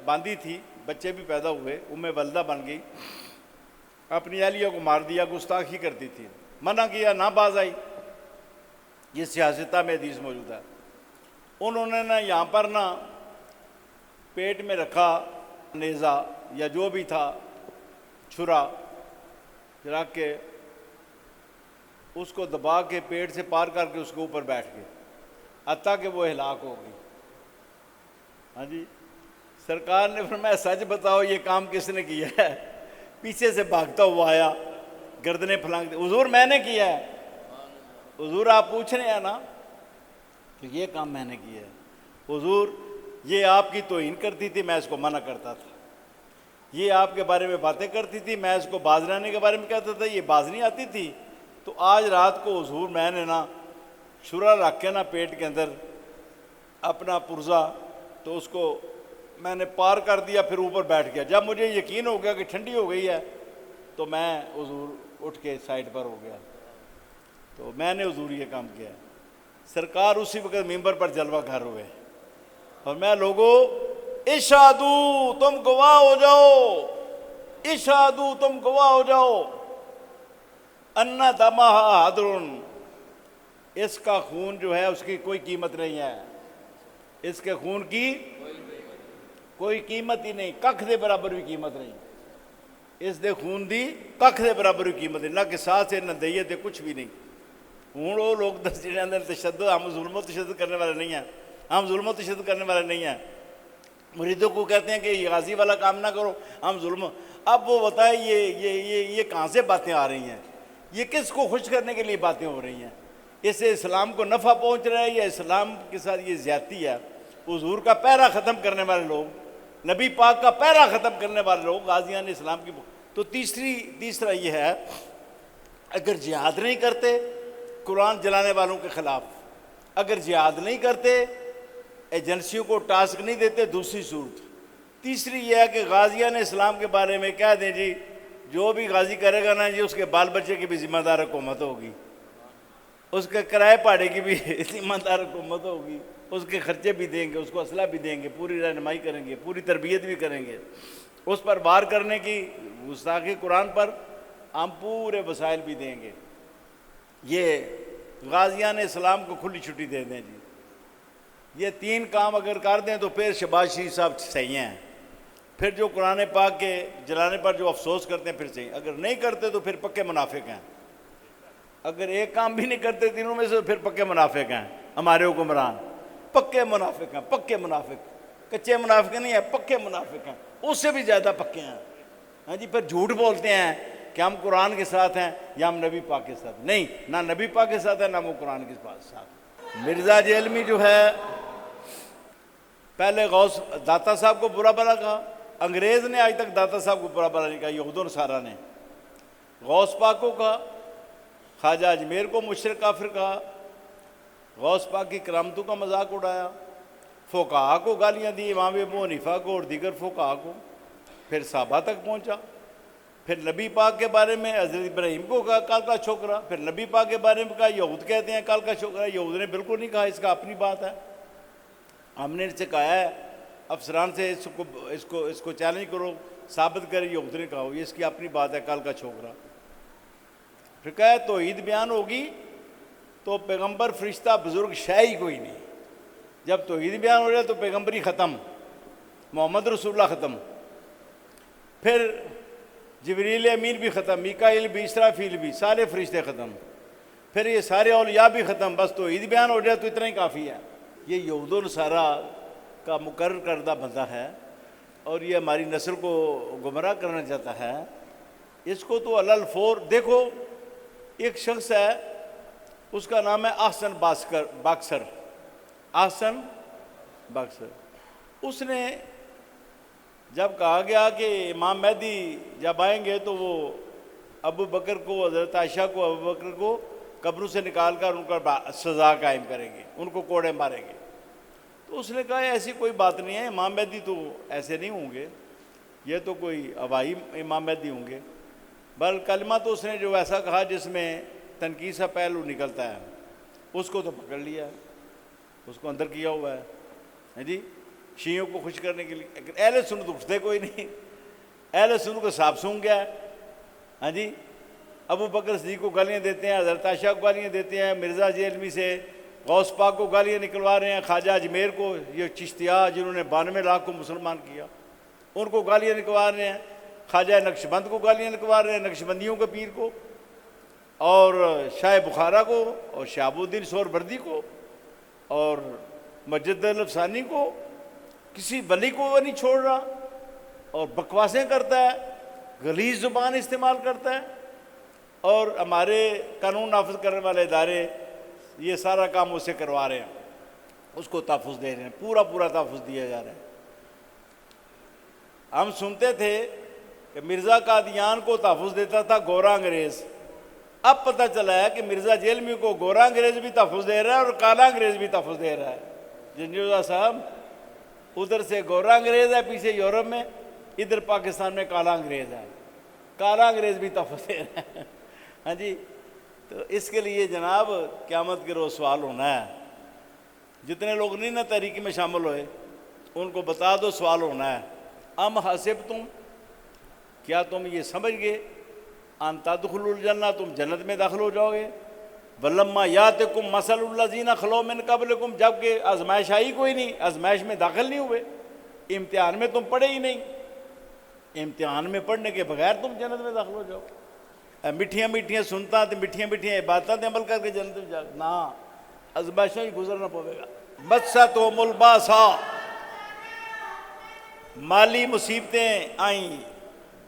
باندھی تھی، بچے بھی پیدا ہوئے، ام ولدہ بن گئی، اپنی اہلیہ کو مار دیا، گستاخی کرتی تھی، منع کیا، نہ باز آئی۔ یہ سیاستہ میں حدیث موجود ہے۔ انہوں نے نا یہاں پر نا پیٹ میں رکھا نیزہ یا جو بھی تھا، چھرا رکھ کے اس کو دبا کے پیٹ سے پار کر کے اس کے اوپر بیٹھ گئے، حتیٰ کہ وہ ہلاک ہو گئی۔ ہاں جی، سرکار نے فرمایا سچ بتاؤ یہ کام کس نے کیا ہے؟ پیچھے سے بھاگتا ہوا آیا، گردنیں پھلانگ دی، حضور میں نے کیا ہے۔ حضور آپ پوچھ رہے ہیں نا، تو یہ کام میں نے کیا ہے۔ حضور یہ آپ کی توہین کرتی تھی، میں اس کو منع کرتا تھا، یہ آپ کے بارے میں باتیں کرتی تھی، میں اس کو باز رہنے کے بارے میں کہتا تھا، یہ باز نہیں آتی تھی۔ تو آج رات کو حضور میں نے نا چھرا رکھ کے نا پیٹ کے اندر اپنا پرزا، تو اس کو میں نے پار کر دیا، پھر اوپر بیٹھ گیا۔ جب مجھے یقین ہو گیا کہ ٹھنڈی ہو گئی ہے تو میں حضور اٹھ کے سائڈ پر ہو گیا، تو میں نے حضور یہ کام کیا۔ سرکار اسی وقت ممبر پر جلوہ گھر ہوئے اور میں لوگوں اشہدو تم گواہ ہو جاؤ، اشہدو تم گواہ ہو جاؤ، ان دمہا حدرن، اس کا خون جو ہے اس کی کوئی قیمت نہیں ہے، اس کے خون کی کوئی قیمت ہی نہیں، ککھ دے برابر بھی قیمت نہیں، اس دے خون دی ککھ دے برابر بھی قیمت نہیں، نہ قصاص ہے نہ دیت ہے، کچھ بھی نہیں۔ ہوں وہ لوگ دس جنہیں اندر تشدد، ہم ظلم و تشدد کرنے والے نہیں ہیں، ہم ظلم و تشدد کرنے والے نہیں ہیں۔ مریدوں کو کہتے ہیں کہ یہ غازی والا کام نہ کرو، ہم ظلم۔ اب وہ بتائیں یہ کہاں سے باتیں آ رہی ہیں؟ یہ کس کو خوش کرنے کے لیے باتیں ہو رہی ہیں؟ اس سے اسلام کو نفع پہنچ رہا ہے یا اسلام کے ساتھ یہ زیادتی ہے؟ حضور کا پہرا ختم کرنے والے لوگ، نبی پاک کا پہرا ختم کرنے والے لوگ غازیان اسلام کی۔ تو تیسرا یہ ہے، اگر جہاد نہیں کرتے قرآن جلانے والوں کے خلاف، اگر جہاد نہیں کرتے، ایجنسیوں کو ٹاسک نہیں دیتے، دوسری صورت۔ تیسری یہ ہے کہ غازیان اسلام کے بارے میں کہہ دیں جی جو بھی غازی کرے گا نا جی اس کے بال بچے کی بھی ذمہ دار حکومت ہوگی، اس کے کرائے پاڑے کی بھی ذمہ دار حکومت ہوگی، اس کے خرچے بھی دیں گے، اس کو اسلحہ بھی دیں گے، پوری رہنمائی کریں گے، پوری تربیت بھی کریں گے، اس پر وار کرنے کی گستاخی قرآن پر ہم پورے وسائل بھی دیں گے۔ یہ غازیان اسلام کو کھلی چھٹی دے دیں جی۔ یہ تین کام اگر کر دیں تو پھر شہباز شریف صاحب صحیح ہیں، پھر جو قرآن پاک کے جلانے پر جو افسوس کرتے ہیں پھر صحیح، اگر نہیں کرتے تو پھر پکے منافق ہیں، اگر ایک کام بھی نہیں کرتے تینوں میں سے تو پھر پکے منافق ہیں۔ ہمارے حکمران پکے منافق ہیں، پکے منافق، کچے منافق نہیں ہیں، پکے منافق ہیں، اس سے بھی زیادہ پکے ہیں۔ ہاں جی، پھر جھوٹ بولتے ہیں کہ ہم قرآن کے ساتھ ہیں یا ہم نبی پاک کے ساتھ، نہیں، نہ نبی پاک کے ساتھ ہے نہ وہ قرآن کے ساتھ۔ مرزا جیلمی جو ہے پہلے غوث داتا صاحب کو برا بھلا کہا، انگریز نے آج تک داتا صاحب کو برا بھلا نہیں کہا، یہود و نصارہ نے۔ غوث پاک کو کہا، خواجہ اجمیر کو مشرک کافر کہا، غوث پاک کی کرامتوں کا مذاق اڑایا، فقہا کو گالیاں دی، امام ابو حنیفہ کو اور دیگر فقہا کو، پھر صحابہ تک پہنچا، پھر نبی پاک کے بارے میں حضرت ابراہیم کو کہا کال کا چھوکرا، پھر نبی پاک کے بارے میں کہا یہود کہتے ہیں کال کا چھوکرا، یہود نے بالکل نہیں کہا، اس کا اپنی بات ہے، ہم نے ان سے کہا ہے افسران سے اس کو چیلنج کرو، ثابت کرے یہود نے کہا یہ اس کی اپنی بات ہے کال کا چھوکرا۔ پھر کہا توحید بیان ہوگی تو پیغمبر فرشتہ بزرگ شے ہی کوئی نہیں، جب توحید بیان ہو جائے تو پیغمبری ختم، محمد رسول اللہ ختم، پھر جبریل امین بھی ختم، میکائیل بھی، اسرافیل بھی، سارے فرشتے ختم، پھر یہ سارے اولیاء بھی ختم، بس توحید بیان ہو جائے تو اتنا ہی کافی ہے۔ یہ یہود و نصارہ کا مقرر کردہ بندہ ہے اور یہ ہماری نسل کو گمراہ کرنا چاہتا ہے، اس کو تو علل فور دیکھو۔ ایک شخص ہے اس کا نام ہے احسن باکسر، احسن باکسر، اس نے جب کہا گیا کہ امام مہدی جب آئیں گے تو وہ ابو بکر کو، حضرت عائشہ کو، ابو بکر کو قبروں سے نکال کر ان کا سزا قائم کریں گے، ان کو کوڑے ماریں گے، تو اس نے کہا ایسی کوئی بات نہیں ہے، امام مہدی تو ایسے نہیں ہوں گے، یہ تو کوئی ہوائی امام مہدی ہوں گے، بل کلمہ تو اس نے جو ایسا کہا جس میں تنقید سا پہلو نکلتا ہے، اس کو تو پکڑ لیا ہے، اس کو اندر کیا ہوا ہے جی، شیعوں کو خوش کرنے کے لیے۔ لیکن اہل سنت اٹھتے کوئی نہیں، اہل سنت کو صاف سونگ گیا ہے، ہاں جی، ابو بکر صدیق کو گالیاں دیتے ہیں، حضرت عائشہ کو گالیاں دیتے ہیں، مرزا جیلمی سے غوث پاک کو گالیاں نکلوا رہے ہیں، خواجہ اجمیر کو، یہ چشتیہ جنہوں نے 92 لاکھ کو مسلمان کیا ان کو گالیاں نکلوا رہے ہیں، خواجہ نقشبند کو گالیاں نکلوا رہے ہیں، نقشبندیوں کے پیر کو، اور شاہ بخارا کو، اور شہاب الدین سہروردی کو، اور مجد الافسانی کو، کسی ولی کو وہ نہیں چھوڑ رہا، اور بکواسیں کرتا ہے، غلیظ زبان استعمال کرتا ہے، اور ہمارے قانون نافذ کرنے والے ادارے یہ سارا کام اسے کروا رہے ہیں، اس کو تحفظ دے رہے ہیں، پورا تحفظ دیا جا رہا ہے۔ ہم سنتے تھے کہ مرزا قادیان کو تحفظ دیتا تھا گورا انگریز، اب پتہ چلا ہے کہ مرزا جیلمی کو گورا انگریز بھی تحفظ دے رہا ہے اور کالا انگریز بھی تحفظ دے رہا ہے۔ جنجوزہ صاحب ادھر سے گورا انگریز ہے پیچھے یورپ میں، ادھر پاکستان میں کالا انگریز ہے، کالا انگریز بھی تحفظ دے رہا ہے، ہاں جی۔ تو اس کے لیے جناب قیامت کے روز سوال ہونا ہے، جتنے لوگ نہیں نا تحریک میں شامل ہوئے ان کو بتا دو سوال ہونا ہے، ام حسبتم، کیا تم یہ سمجھ گئے، ان تدخلوا الجنہ، تم جنت میں داخل ہو جاؤ گے، ولما یاتکم مثل الذین خلو من قبلکم، جبکہ آزمائش آئی کوئی نہیں، آزمائش میں داخل نہیں ہوئے، امتحان میں تم پڑھے ہی نہیں، امتحان میں پڑھنے کے بغیر تم جنت میں داخل ہو جاؤ، میٹھیاں میٹھیاں سنتا تے میٹھیاں میٹھیاں عبادتیں عمل کر کے جنت میں جاؤ، نہ آزمائشوں ہی گزرنا پڑے گا۔ مستہم الباسا، مالی مصیبتیں آئیں،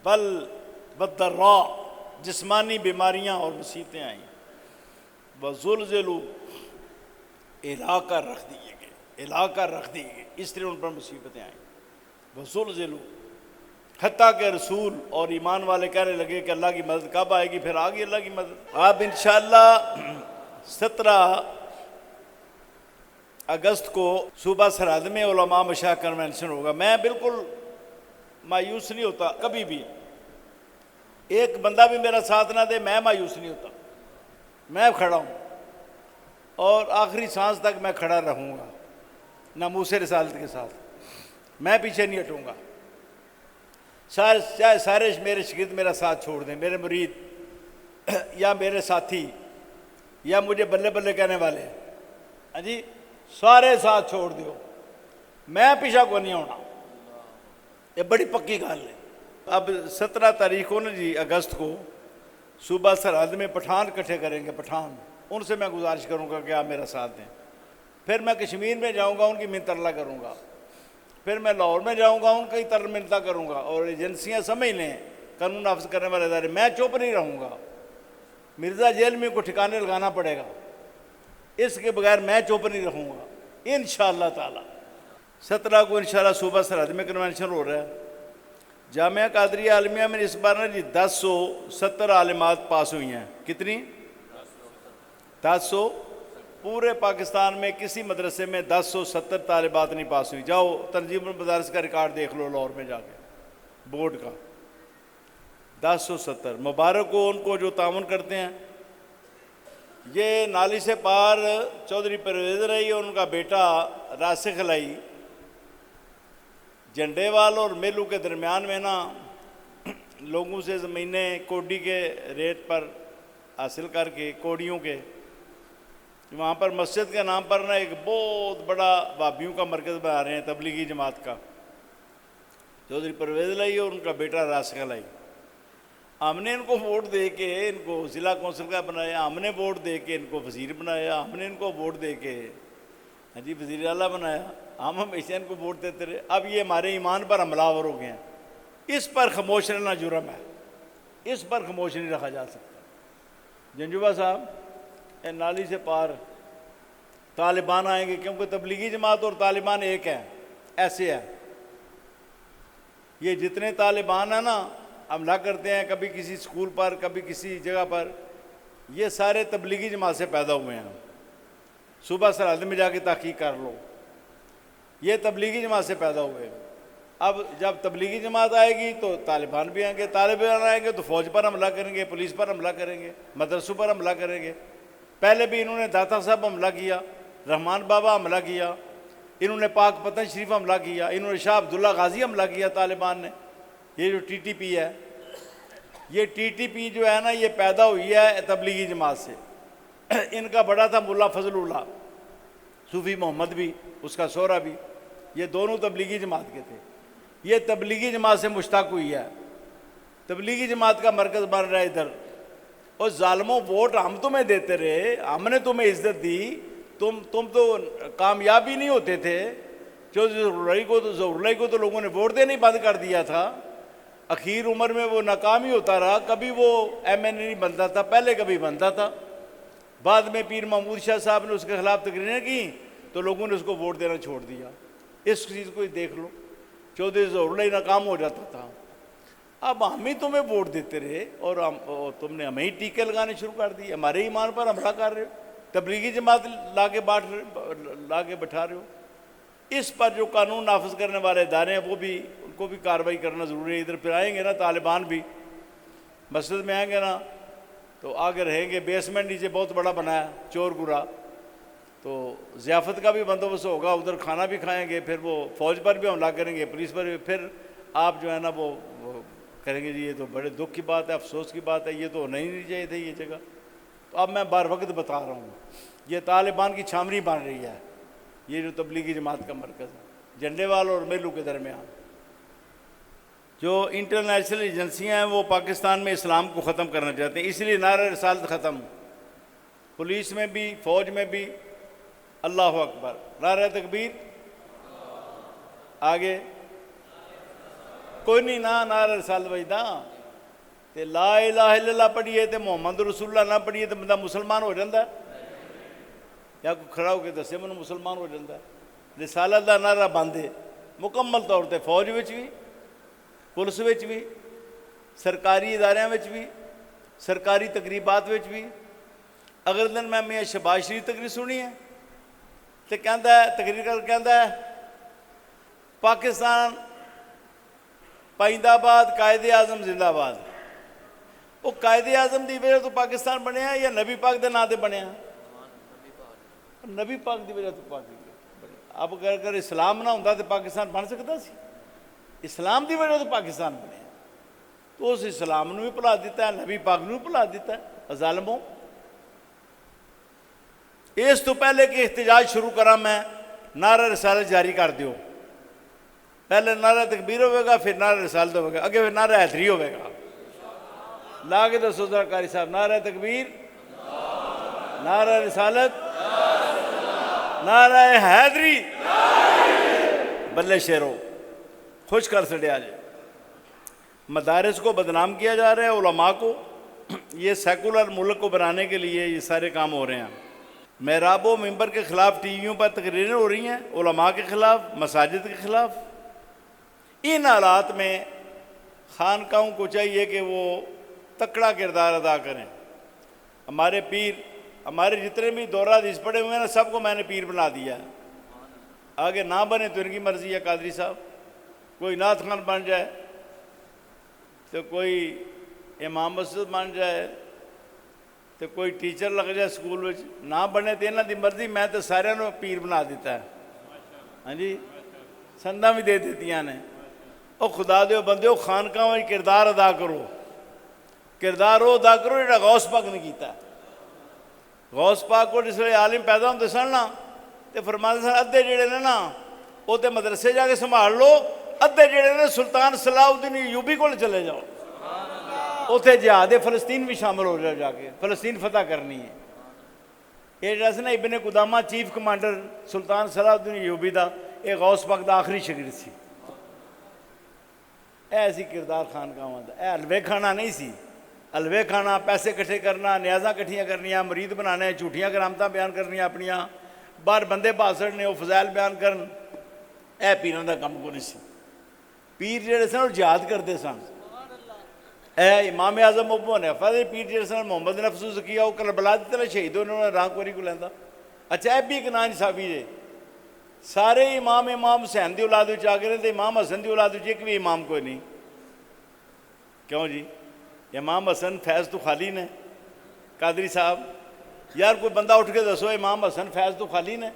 بل بالضراء، جسمانی بیماریاں اور مصیبتیں آئیں، وزلزلوا، ہلا کر رکھ دیے گئے، ہلا کر رکھ دیے گئے، اس لیے ان پر مصیبتیں آئیں، وزلزلوا، حتیٰ کہ رسول اور ایمان والے کہنے لگے کہ اللہ کی مدد کب آئے گی، پھر آ گئی اللہ کی مدد۔ اب انشاءاللہ 17 اگست کو صوبہ سرحد میں علماء مشاہد کنونشن ہوگا۔ میں بالکل مایوس نہیں ہوتا کبھی بھی، ایک بندہ بھی میرا ساتھ نہ دے میں مایوس نہیں ہوتا، میں کھڑا ہوں اور آخری سانس تک میں کھڑا رہوں گا ناموس رسالت کے ساتھ، میں پیچھے نہیں ہٹوں گا، چاہے سارے میرے شاگرد میرا ساتھ چھوڑ دیں، میرے مرید یا میرے ساتھی یا مجھے بلے بلے کہنے والے، ہاں جی، سارے ساتھ چھوڑ دیو، میں پیچھے کو نہیں ہونا، یہ بڑی پکی گل ہے۔ اب 17 تاریخ کو نا جی اگست کو صوبہ سرحد میں پٹھان اکٹھے کریں گے، پٹھان، ان سے میں گزارش کروں گا کہ آپ میرا ساتھ دیں، پھر میں کشمیر میں جاؤں گا ان کی منت ترلا کروں گا، پھر میں لاہور میں جاؤں گا ان کی منتیں کروں گا، اور ایجنسیاں سمجھ لیں قانون نافذ کرنے والے ادارے، میں چپ نہیں رہوں گا۔ مرزا جیل میں کو ٹھکانے لگانا پڑے گا، اس کے بغیر میں چپ نہیں رہوں گا انشاءاللہ تعالی۔ 17 کو انشاءاللہ صوبہ سرحد میں کنونشن ہو رہا ہے۔ جامعہ قادریہ عالمیہ میں اس بار 1070 عالمات پاس ہوئی ہیں۔ کتنی؟ 1000۔ پورے پاکستان میں کسی مدرسے میں 1070 طالبات نہیں پاس ہوئی۔ جاؤ تنظیم المدارس کا ریکارڈ دیکھ لو لاہور میں جا کے، بورڈ کا 1070۔ مبارک ہو ان کو جو تعاون کرتے ہیں۔ یہ نالی سے پار چودھری پرویز رہی اور ان کا بیٹا راسخ لائی، جھنڈے وال اور میلو کے درمیان میں نا لوگوں سے زمینیں کوڈی کے ریٹ پر حاصل کر کے، کوڑیوں کے، وہاں پر مسجد کے نام پر نا ایک بہت بڑا بابیوں کا مرکز بنا رہے ہیں تبلیغی جماعت کا، چودھری پرویز لائی اور ان کا بیٹا راسخ لائی۔ ہم نے ان کو ووٹ دے کے ان کو ضلع کونسل کا بنایا، ہم نے ووٹ دے کے ان کو وزیر بنایا، ہم نے ان کو ووٹ دے کے وزیر اعلیٰ بنایا، ہم ہمیشہ ان کو ووٹ دیتے رہے۔ اب یہ ہمارے ایمان پر حملہ آور ہو گئے ہیں، اس پر خاموش رہنا جرم ہے، اس پر خاموش نہیں رکھا جا سکتا۔ جنجوبہ صاحب، نالی سے پار طالبان آئیں گے، کیونکہ تبلیغی جماعت اور طالبان ایک ہے، ایسے ہے۔ یہ جتنے طالبان ہیں نا حملہ کرتے ہیں، کبھی کسی سکول پر، کبھی کسی جگہ پر، یہ سارے تبلیغی جماعت سے پیدا ہوئے ہیں۔ صوبہ سرحد میں جا کے تحقیق کر لو، یہ تبلیغی جماعت سے پیدا ہوئے۔ اب جب تبلیغی جماعت آئے گی تو طالبان بھی آئیں گے، طالبان آئیں گے تو فوج پر حملہ کریں گے، پولیس پر حملہ کریں گے، مدرسوں پر حملہ کریں گے۔ پہلے بھی انہوں نے داتا صاحب حملہ کیا، رحمان بابا حملہ کیا، انہوں نے پاک پتن شریف حملہ کیا، انہوں نے شاہ عبداللہ غازی حملہ کیا طالبان نے۔ یہ جو ٹی ٹی پی ہے، یہ ٹی ٹی پی جو ہے نا، یہ پیدا ہوئی ہے تبلیغی جماعت سے۔ ان کا بڑا تھا ملا فضل اللہ، صوفی محمد بھی، اس کا سورا بھی، یہ دونوں تبلیغی جماعت کے تھے۔ یہ تبلیغی جماعت سے مشتق ہوئی ہے، تبلیغی جماعت کا مرکز بن رہا ہے ادھر۔ اور ظالموں، ووٹ ہم تمہیں دیتے رہے، ہم نے تمہیں عزت دی، تم تو کامیاب ہی نہیں ہوتے تھے۔ جو ظہور کو تو لوگوں نے ووٹ دینے بند کر دیا تھا، اخیر عمر میں وہ ناکام ہی ہوتا رہا، کبھی وہ ایم این اے نہیں بنتا تھا، پہلے کبھی بنتا تھا، بعد میں پیر محمود شاہ صاحب نے اس کے خلاف تقریریں کی تو لوگوں نے اس کو ووٹ دینا چھوڑ دیا۔ اس چیز کو دیکھ لو، چودھری ظہور ناکام ہو جاتا تھا، اب ہم ہی تمہیں ووٹ دیتے رہے اور تم نے ہمیں ہی ٹیکے لگانے شروع کر دیے، ہمارے ایمان پر حملہ کر رہے ہو، تبلیغی جماعت لا کے بٹھا رہے ہو۔ اس پر جو قانون نافذ کرنے والے ادارے ہیں وہ بھی، ان کو بھی کارروائی کرنا ضروری ہے۔ ادھر پھر آئیں گے نا طالبان بھی، مسجد میں آئیں گے نا تو آگے رہیں گے، بیسمنٹ نیچے بہت بڑا بنا ہے چور گرا، تو ضیافت کا بھی بندوبست ہوگا، ادھر کھانا بھی کھائیں گے، پھر وہ فوج پر بھی حملہ کریں گے، پولیس پر بھی، پھر آپ جو ہے نا وہ کریں گے جی یہ تو بڑے دکھ کی بات ہے، افسوس کی بات ہے، یہ تو ہونا ہی نہیں چاہیے تھے یہ جگہ۔ تو اب میں بار وقت بتا رہا ہوں، یہ طالبان کی چھامری بن رہی ہے، یہ جو تبلیغی جماعت کا مرکز ہے، جھنڈے وال اور میلو کے درمیان۔ جو انٹرنیشنل ایجنسیاں ہیں وہ پاکستان میں اسلام کو ختم کرنا چاہتے ہیں، اس لیے نعرہ رسالت ختم، پولیس میں بھی، فوج میں بھی، اللہ اکبر، نعرہ تکبیر، آگے کوئی نہیں نا نعرہ رسالت بجدا تے لا الہ الا اللہ پڑھیے تے محمد رسول اللہ نہ پڑھیے تو بندہ مسلمان ہو جاتا ہے؟ یا کوئی کھڑا ہو کے دسے منو مسلمان ہو جاتا ہے؟ رسالت دا نعرہ بند ہے مکمل طور تے، فوج وچ بھی، پولیس وچ بھی، سرکاری اداریاں وچ بھی، سرکاری تقریبات وچ بھی۔ اگر دن میں میاں شہباز شریف تقریر سنی ہے تو کہندا ہے، تقریر کر کہندا ہے پاکستان پائندہ آباد، قائد اعظم زندہ آباد۔ وہ قائد اعظم دی وجہ تو پاکستان بنیا یا نبی پاک دے نام تے بنیا؟ نبی پاک دی وجہ تو پاکستان بنیا۔ اب اگر اسلام نہ ہوندا تو پاکستان بن سکتا سی؟ اسلام دی وجہ تو پاکستان بنیا، تو اس اسلام نو بھی بھلا دیتا ہے، نبی پاک نو بھی بھلا دیتا ہے۔ ظالموں، اس تو پہلے کہ احتجاج شروع کرا میں، نعرہ رسالت جاری کر دیو۔ پہلے نعرہ تکبیر ہوئے گا، پھر نعرہ رسالت ہوئے گا، اگے پھر نعرہ حیدری ہوئے گا۔ لا کے دسو ذرا قاری صاحب، نعرہ تکبیر، نعرہ رسالت، نعرہ حیدری بلے شیرو خوش کر سڑیا جی. مدارس کو بدنام کیا جا رہا ہے, علماء کو. یہ سیکولر ملک کو بنانے کے لیے یہ سارے کام ہو رہے ہیں. محراب و ممبر کے خلاف ٹی ویوں پر تقریریں ہو رہی ہیں, علماء کے خلاف, مساجد کے خلاف. ان حالات میں خانقاہوں کو چاہیے کہ وہ تکڑا کردار ادا کریں. ہمارے پیر, ہمارے جتنے بھی دورہ حدیث پڑے ہوئے ہیں نا, سب کو میں نے پیر بنا دیا ہے. آگے نہ بنے تو ان کی مرضی ہے. قادری صاحب کوئی نعت خوان بن جائے, تو کوئی امام مسجد بن جائے, تو کوئی ٹیچر لگ جائے سکول میں, نہ بنے تو انہوں کی مرضی. میں تو سارے نو پیر بنا دیتا ہے. ہاں جی, سندا بھی دے دیتی نے. او خدا دیو بندیو, خانقاہ میں کردار ادا کرو. کردار وہ ادا کرو جڑا غوث پاک نے کیتا. غوث پاک کو جس ویلے عالم پیدا ہوتے سن نا, تو فرماتے سن ادھے جڑے نے نا وہ تو مدرسے جا کے سنبھال لو, ادھے جڑے نے سلطان صلاح الدین ایوبی کو چلے جاؤ, اتنے جہاد فلسطین بھی شامل ہو جاؤ, جا کے فلسطین فتح کرنی ہے. یہ جڑا سی نا ابن قدامہ چیف کمانڈر سلطان صلاح الدین ایوبی دا, یہ غوث پاک دا آخری شاگرد سی. ایسی کردار خانقاہاں دا. اے حلوے کھانا نہیں سی. حلوے کھانا, پیسے کٹھے کرنا, نیازاں کٹھیاں کرنیاں, مرید بنانے, جھوٹیاں کرامتاں بیان کرنیاں اپنیاں, باہر بندے بھاسڑ نے وہ فضائل بیان کرن, اے پیراں دا کم کو نہیں سی. پیر جڑے سن وہ جہاد کرتے سن. اے امام اعظم ابو حنیفہ دے پیر جڑے سن, محمد نفس زکیہ, وہ کربلا دے تلے شہید ہوئے, انہوں نے رانگ کوری کو لیندا. اچھا اے بھی ایک ناانصافی جے, سارے امام حسین دی اولاد وچ آ گئے تے امام حسن دی اولاد وچ ایک بھی امام کوئی نہیں. کیوں جی؟ امام حسن فیض تو خالی نے. قادری صاحب یار کوئی بندہ اٹھ کے دسو امام حسن فیض تو خالی نے,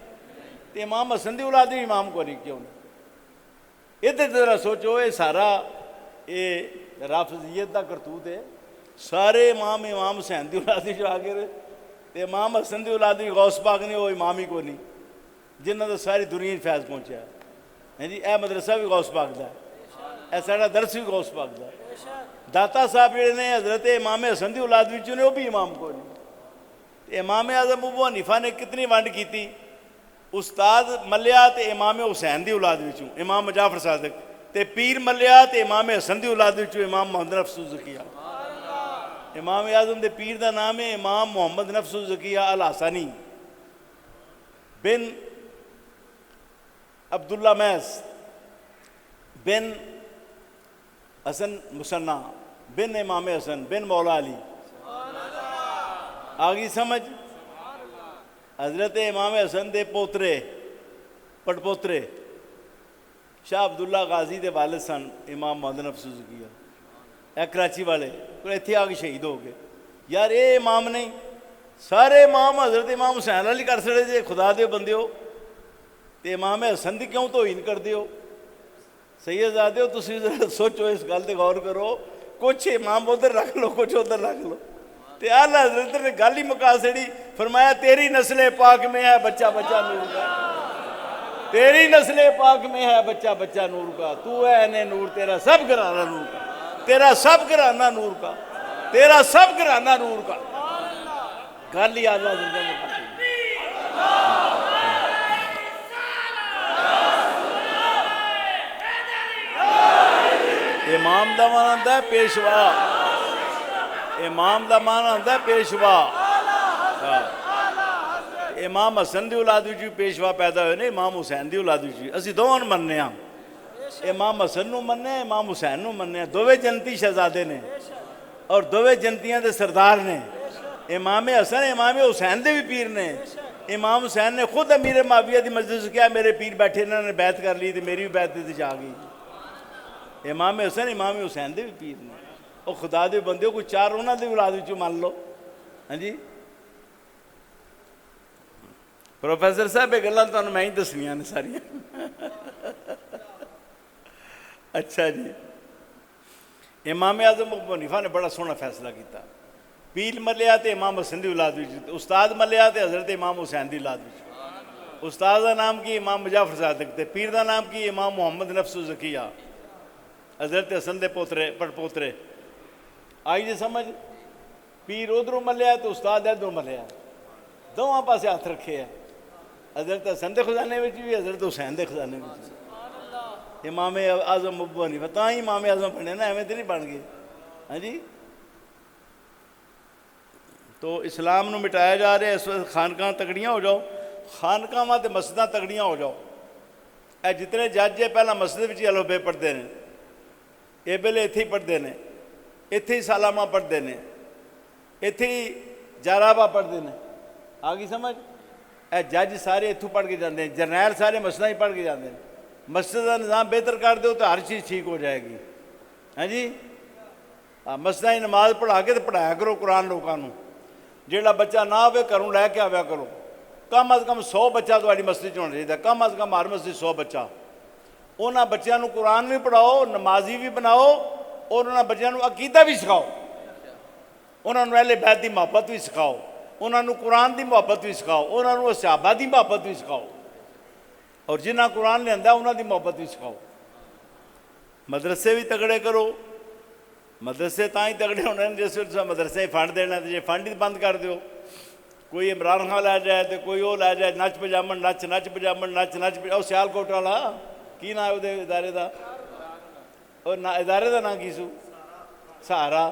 تو امام حسن دی اولاد بھی امام کو نہیں کیوں نہیں؟ ادھر ذرا سوچو, یہ سارا یہ رافضیت دا کرتوت ہے. سارے امام حسین دی اولاد جو آ گئے, تو امام حسن دی اولاد بھی غوث پاک نے, وہ امام ہی کو نہیں جنہوں نے ساری دنیا فیض پہنچا. ہیں جی, اے مدرسہ بھی غوث پاک دا, اے سارا درس بھی غوث پاک دا. داتا صاحب جڑے نے حضرت امام حسن دی اولاد وچوں نے, وہ بھی امام کو نہیں. امام اعظم ابو حنیفہ نے کتنی ونڈ کیتی, استاد ملیا تے امام حسین دی اولاد وچوں امام جعفر صادق, تے پیر ملیا تے امام حسن دی اولاد وچوں امام محمد نفس زکیہ. امام اعظم دے پیر دا نام ہے امام محمد نفس زکیہ الحسنی بن عبداللہ میس بن حسن مسنہ بن امام حسن بن مولا علی. آگئی سمجھ؟ حضرت امام حسن دے پوترے پٹ پوترے شاہ عبداللہ غازی دے والد سن امام محمد نفس زکیہ, اے کراچی والے, کوئی اتھے آگے شہید ہو گئے. یار اے امام نہیں, سارے امام حضرت امام حسین علی کر سڑے جے. خدا دے بندے ہو, تے امام حسن دی کیوں توہین کر دیو؟ سیدزادے ہو, تسی سوچو, اس گل تے غور کرو. کچھ امام ادھر رکھ لو, کچھ ادھر رکھ لو. تے اعلیٰ حضرت نے گل ہی مکا سڑی, فرمایا تیری نسل پاک میں ہے بچہ بچہ نور کا, تیری نسل پاک میں ہے بچہ بچہ نور کا. تو ہے اے نور, تیرا سب گھرانہ نور کا, تیرا سب گھرانہ نور کا, تیرا سب گھرانہ نور کا. گل ہی اعلیٰ حضرت نے مکا سڑی. امام دا معنی ہوتا ہے پیشوا, امام دا معنی ہوتا ہے پیشوا. امام حسن دی اولاد وچ پیشوا پیدا ہوئے نے, امام حسین دی اولاد وچ. اسی دونوں مننے ہاں, امام حسن نو مننے, امام حسین نو مننے. دوویں جنتی شہزادے نے اور دوویں جنتیاں دے سردار نے. امام حسن امام حسین دے بھی پیر نے. امام حسین نے خود امیر معاویہ دی مسجد سے کیا, میرے پیر بیٹھے, انہوں نے بیعت کر لی, تو میری بھی بیعت تے جا گئی. امام حسن امام حسین دے بھی پیر نے. اور خدا دے بندے کوئی چار انہوں دے اولاد وچوں مان لو. ہاں جی, پروفیسر صاحب یہ گلاں تانوں میں ہی دسنیاں نے ساریاں. اچھا جی, امام اعظم ابو حنیفہ نے بڑا سونا فیصلہ کیتا. پیر ملیا تے امام حسن دی اولاد وچ, استاد ملیا تے حضرت امام حسین دی اولاد وچ. استاد دا نام کی امام جعفر صادق, تے پیر دا نام کی امام محمد نفس زکیہ حضرت حسن دے پوترے پٹ پوترے. آئی جی سمجھ؟ پیر ادھروں ملیا تو استاد ادھروں ملیا, دونوں پاسے ہاتھ رکھے ہیں. حضرت حسن دے خزانے میں بھی حضرت حسین دے خزانے میں بھی امام اعظم ابو حنیفہ تاں ہی امام اعظم بنے نا، ایویں تو نہیں بن گئے. ہاں جی. تو اسلام نو مٹایا جا رہا ہے. اس وقت خانقاہ تگڑیاں ہو جاؤ، خانقاہ تے مسجداں تگڑیاں ہو جاؤ. اے جتنے جج ہے پہلا مسجد وچ الف بے پڑھتے ہیں، یہ پہلے ایتھے ہی پڑھتے ہیں، ایتھے ہی سالامہ پڑھتے ہیں، ایتھے ہی جارابہ پڑھتے ہیں. آ گئی سمجھ؟ اے جج سارے اتھوں پڑھ کے جاندے ہیں، جرنیل سارے مسجد ہی پڑھ کے جاندے ہیں. مسجد کا نظام بہتر کر دو تو ہر چیز ٹھیک ہو جائے گی. ہاں جی. مسجد ہی نماز پڑھا کے تو پڑھایا کرو قرآن لوگوں کو. جیڑا بچہ نہ ہوئے گھروں لے کے آیا کرو. کم از کم 100 بچہ تاری مسجد ہونا چاہیے، کم از کم ہر مسجد 100 بچہ. انہاں بچیاں نو قرآن بھی پڑھاؤ، نمازی بھی بناؤ، اور انہاں بچیاں نو عقیدہ بھی سکھاؤ. انہاں نو اہل بیت دی محبت بھی سکھاؤ، انہاں نو قرآن دی محبت بھی سکھاؤ، انہاں نو صحابہ دی محبت بھی سکھاؤ، اور جنہاں قرآن لیندا انہاں دی محبت بھی سکھاؤ. مدرسے بھی تگڑے کرو. مدرسے تاں ہی تگڑے ہونے جس وقت مدرسے فنڈ دینا، تو جی فنڈ ہی بند کر دیو. کوئی عمران خان لے جائے تو کوئی وہ لے جائے نچ پجامن نچ پجامن نچ او سیال کوٹ والا کی نام ہے ادارے دا، اور ادارے دا نام کی سو سہارا.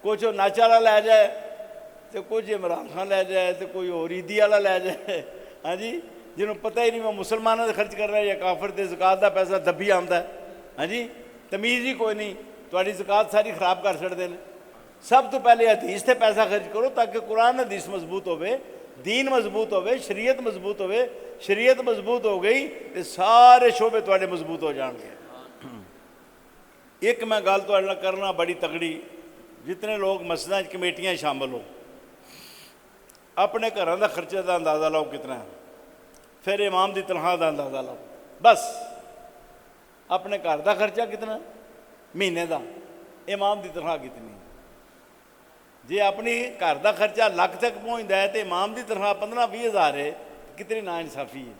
کچھ نچ والا لے جائے تو کچھ عمران خان لے جائے تو کوئی اور عیدی والا لے جائے. ہاں جی. جنہوں پتہ ہی نہیں میں مسلمانوں سے خرچ کر رہا ہے یا کافر دے زکات دا پیسہ دبی آمدا ہے. ہاں جی. تمیز ہی کوئی نہیں، تہاڈی زکات ساری خراب کر چھڑ دے. سب تو پہلے حدیث تے پیسہ خرچ کرو تاکہ قرآن حدیث مضبوط ہوئے، دین مضبوط ہوئے، شریعت مضبوط ہوئے. شریعت مضبوط ہو گئی تو سارے شعبے تواڈے مضبوط ہو جان گے. ایک میں گل تہاڈے نال کرنا بڑی تگڑی، جتنے لوگ مسجداں کمیٹیاں شامل ہو، اپنے گھراں دا خرچے دا اندازہ لاؤ کتنا ہے، پھر امام دی تنخواہ دا اندازہ لاؤ. بس اپنے گھر دا خرچہ کتنا مہینے دا، امام دی تنخواہ کتنی. جی اپنی گھر دا خرچہ لکھ تک پہنچتا ہے تو امام دی تنخواہ 15-20 ہزار ہے، کتنی نا انصافی ہے.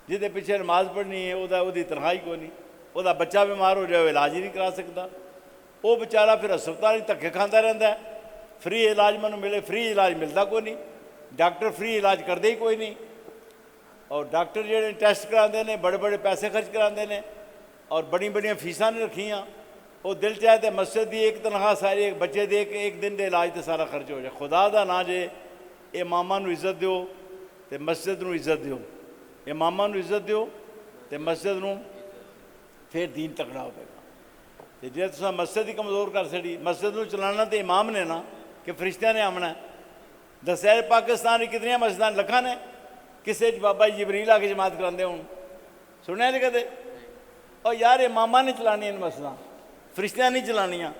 جہدے پیچھے نماز پڑھنی ہے وہ دی تنخواہ ہی کوئی نہیں، وہ بچہ بیمار ہو جائے وہ علاج ہی نہیں کرا سکتا. وہ بیچارہ پھر ہسپتال ہی دھکے کھانا رہتا ہے. فری علاج مینوں ملے، فری علاج ملتا کوئی نہیں. ڈاکٹر فری علاج کرتے ہی کوئی نہیں. اور ڈاکٹر جہے ٹیسٹ کراندے نے بڑے بڑے پیسے خرچ کراندے نے، اور بڑی بڑی فیساں نے رکھیاں. وہ دل چاہے تو مسجد دی ایک تنخواہ ساری ایک بچے دے ایک دن دے علاج تے سارا خرچ ہو جائے. خدا دا نا جے اماماں نو عزت دیو تے مسجد نو عزت دیو. اماماں نو عزت دیو تے مسجد نو، پھر دین تکڑا ہوئے گا. تے جے تساں مسجد ہی کمزور کر چھڑی، مسجد نو چلانا تے امام نے نا کہ فرشتیاں نے آمنا ہے. دسیا پاکستان کتنی مسجداں لکھاں نے، کسے بابا جبریل آ کے جماعت کراندے ہون سنیا نہیں کدے. اور یار اماماں نے چلانی مسجداں، فرشتیاں نہیں چلانیاں.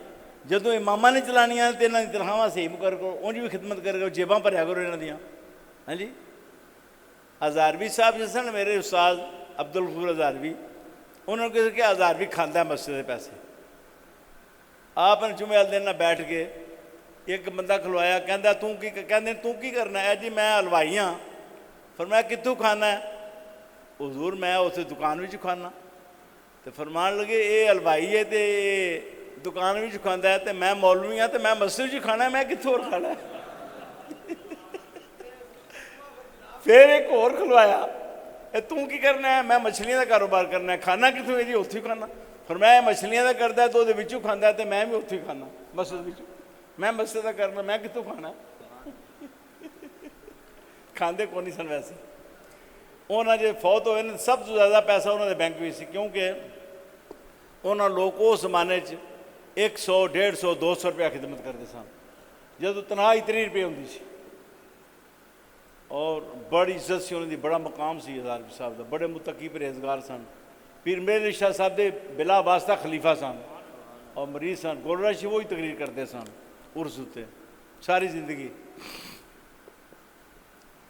جدوں اماماں نے چلانیاں تو انہاں دی تنخواہ صحیح مقرر کرو، اونج بھی خدمت کرو، جیباں بھریا کرو انہاں دیاں. ہاں جی. ہزاروی صاحب جس نے میرے استاد عبدالغفور ہزاروی، انہوں نے کہا کہ ہزاروی کھاندا ہے مسجد کے پیسے. آپ نے جمعے والے دن بیٹھ کے ایک بندہ کھلوایا، کہندا تو کی کرنا ہے؟ جی میں حلوائی ہاں. فرمایا کتوں کھانا ہے؟ حضور میں اسے دکان وچ کھانا. تو فرمان لگے اے حلوائی ہے تے دکان وچ کھاندا ہے تے میں مولوی ہاں تے میں مسجد وچ کھانا ہے، میں کتوں اور کھانا ہے؟ پھر ایک اور کھلوایا، تو کی کرنا ہے؟ میں مچھلیاں کا کاروبار کرنا ہے. کھانا کتوں ہے؟ جی اتھے کھانا. فرمایا مچھلیاں کا کرتا ہے تو وہ وچوں کھاندا ہے تے میں بھی اتھے کھانا مسجد وچوں. میں مسجد کا کرنا، میں کتوں کھانا؟ کھاندے کو نہیں سن. ویسے انہاں جے فوت ہوئے نے سب تو زیادہ پیسہ انہوں نے بینک وچ سی، کیونکہ انہاں لوگ اس زمانے 100 150 200 روپیہ خدمت کرتے سن، جدوں تنخواہ 30 روپے ہوندی سی. اور بڑی عزت سی انہوں دی، بڑا مقام سی ہزاروی صاحب دا. بڑے متقی پرہیزگار سن. پیر میر علی شاہ صاحب دے بلا واسطہ خلیفہ سن اور مریض سن. گولڑا شریف وہی تقریر کرتے سن عرس اتے ساری زندگی.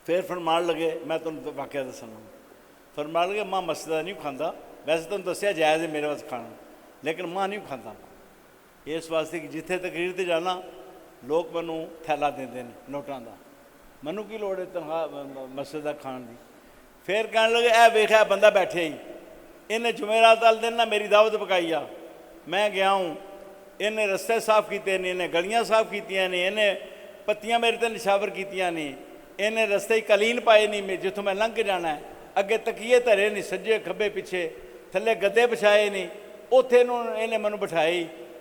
پھر فرمان لگے، میں تمہیں واقعہ دسنا، فرمان لگے ماں مسجدہ نہیں کھانا. ویسے تمہیں دسیا جائز ہے میرے واسطے کھانا، لیکن ماں نہیں کھانا. اس واسطے کہ جتھے تقریر تے جانا لوگ مینوں تھیلا دیندے نے نوٹاں دا، مینوں کی لوڑ ہے تنخواہ مسجد دا کھان دی. پھر کہنے لگے اے ویکھیا بندہ بیٹھے ہی، انہیں جمعرات والے دن نہ میری دعوت پکائی آ. میں گیا ہوں، انہیں رستے صاف کیتے نے، انہیں گلیاں صاف کیتیاں نے، انہیں پتیاں میرے تے نشاور کیتیاں نے، ਇਹਨੇ ਰਸਤੇ ਹੀ ਕਲੀਨ ਪਾਏ ਨਹੀਂ, ਮੈਂ ਜਿੱਥੋਂ ਮੈਂ ਲੰਘ ਕੇ ਜਾਣਾ ਹੈ, ਅੱਗੇ ਤਕੀਏ ਧਰੇ ਨਹੀਂ ਸੱਜੇ ਖੱਬੇ ਪਿੱਛੇ, ਥੱਲੇ ਗੱਦੇ ਵਿਛਾਏ ਨਹੀਂ, ਉੱਥੇ ਨੂੰ ਇਹਨੇ ਮੈਨੂੰ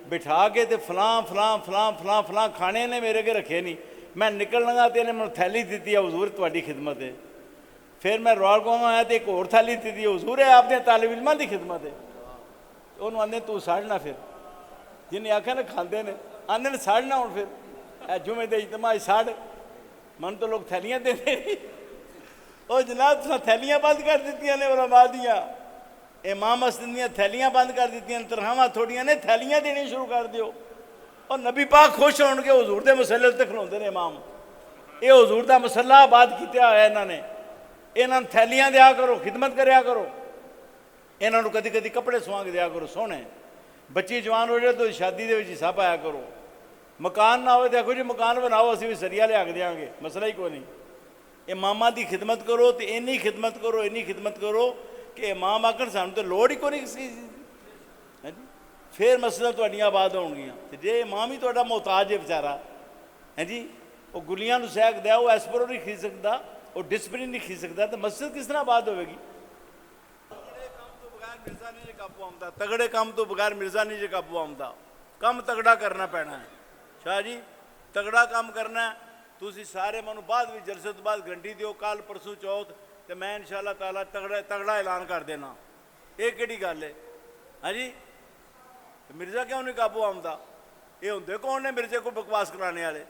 ਬਿਠਾ ਕੇ ਤੇ ਫਲਾਂ ਖਾਣੇ ਨੇ ਮੇਰੇ ਅੱਗੇ ਰੱਖੇ ਨਹੀਂ। ਮੈਂ ਨਿਕਲ ਲੰਗਾ ਤੇ ਇਹਨੇ ਮੈਨੂੰ ਥੈਲੀ ਦਿੱਤੀ ਹੈ, ਹਜ਼ੂਰ ਤੁਹਾਡੀ ਖਿਦਮਤ ਹੈ। ਫਿਰ ਮੈਂ ਰੌਲ ਗਾਉਂ ਆਇਆ ਤੇ ਇੱਕ ਹੋਰ ਥੈਲੀ ਦਿੱਤੀ, ਹਜ਼ੂਰ ਹੈ ਆਪਦੇ ਤਾਲਿਬ ਇਲਮਾਂ ਦੀ ਖਿਦਮਤ ਹੈ। ਉਹਨੂੰ ਆਂਦੇ ਤੂੰ ਸਾੜਨਾ, ਫਿਰ ਜਿਹਨੇ ਆਖਿਆ ਨਾ ਖਾਂਦੇ ਨੇ ਆਂਦੇ ਨੇ ਸਾੜਨਾ, ਹੁਣ ਫਿਰ ਇਹ ਜੁਮੇ ਦੇ ਇਜਤਮਾ ਸਾੜ, ਮਨ ਤਾਂ ਲੋਕ ਥੈਲੀਆਂ ਦਿੰਦੇ। ਉਹ ਜਨਾਬ ਤੁਸੀਂ ਥੈਲੀਆਂ ਬੰਦ ਕਰ ਦਿੱਤੀਆਂ ਨੇ ਉਲਮਾ ਦੀਆਂ, ਇਮਾਮ ਮਸਜਿਦ ਦੀਆਂ ਥੈਲੀਆਂ ਬੰਦ ਕਰ ਦਿੱਤੀਆਂ, ਤਨਖਾਹਾਂ ਥੋੜੀਆਂ ਨੇ, ਥੈਲੀਆਂ ਦੇਣੀ ਸ਼ੁਰੂ ਕਰ ਦਿਓ। اور نبی پاک خوش ہونے حضور دے مسئلے تے کھلوندے نے امام، یہ حضور دا مسئلہ آباد کیتا ہوا انہاں نے، انہاں تھیلیاں دیا کرو، خدمت کریا کرو، انہاں نو کدی کدی کپڑے سوا کے دیا کرو سونے، بچی جوان ہو جائے تو شادی دے وچ حصہ پایا کرو، مکان نہ ہوئے تو آخو جی مکان بناؤ اسی بھی سریا لیا کے دیاں گے، مسئلہ ہی کوئی نہیں۔ اماماں دی خدمت کرو تو اینی خدمت کرو کہ امام آکھن سانوں تے لوڑ ہی کوئی نہیں کسی چیز، پھر مسجداں تہاڈیاں آباد ہون گیاں۔ تے جے امام ہی تہاڈا محتاج ہے بیچارہ، ہیں جی وہ گلیاں نو سیک دیا، وہ ایسپرو نہیں کھید سکتا، وہ ڈسپلن نہیں کھید سکتا، تو مسجد کس طرح آباد ہوئے گی؟ تگڑے کام تو بغیر مرزا نہیں جے قابو آمدا، کم تگڑا کرنا پینا ہے شاہ جی، تگڑا کام کرنا ہے۔ تسی سارے منو بعد بھی جلسے تو بعد گھنٹی دیو، کال پرسوں چوتھ تے میں انشاءاللہ تعالیٰ تگڑا اعلان کر دینا۔ یہ کیڑی گل ہے؟ ہاں جی مرزا کیوں نہیں قابو آمدا؟ یہ ہوندے کون نے مرزے کو بکواس کرانے والے؟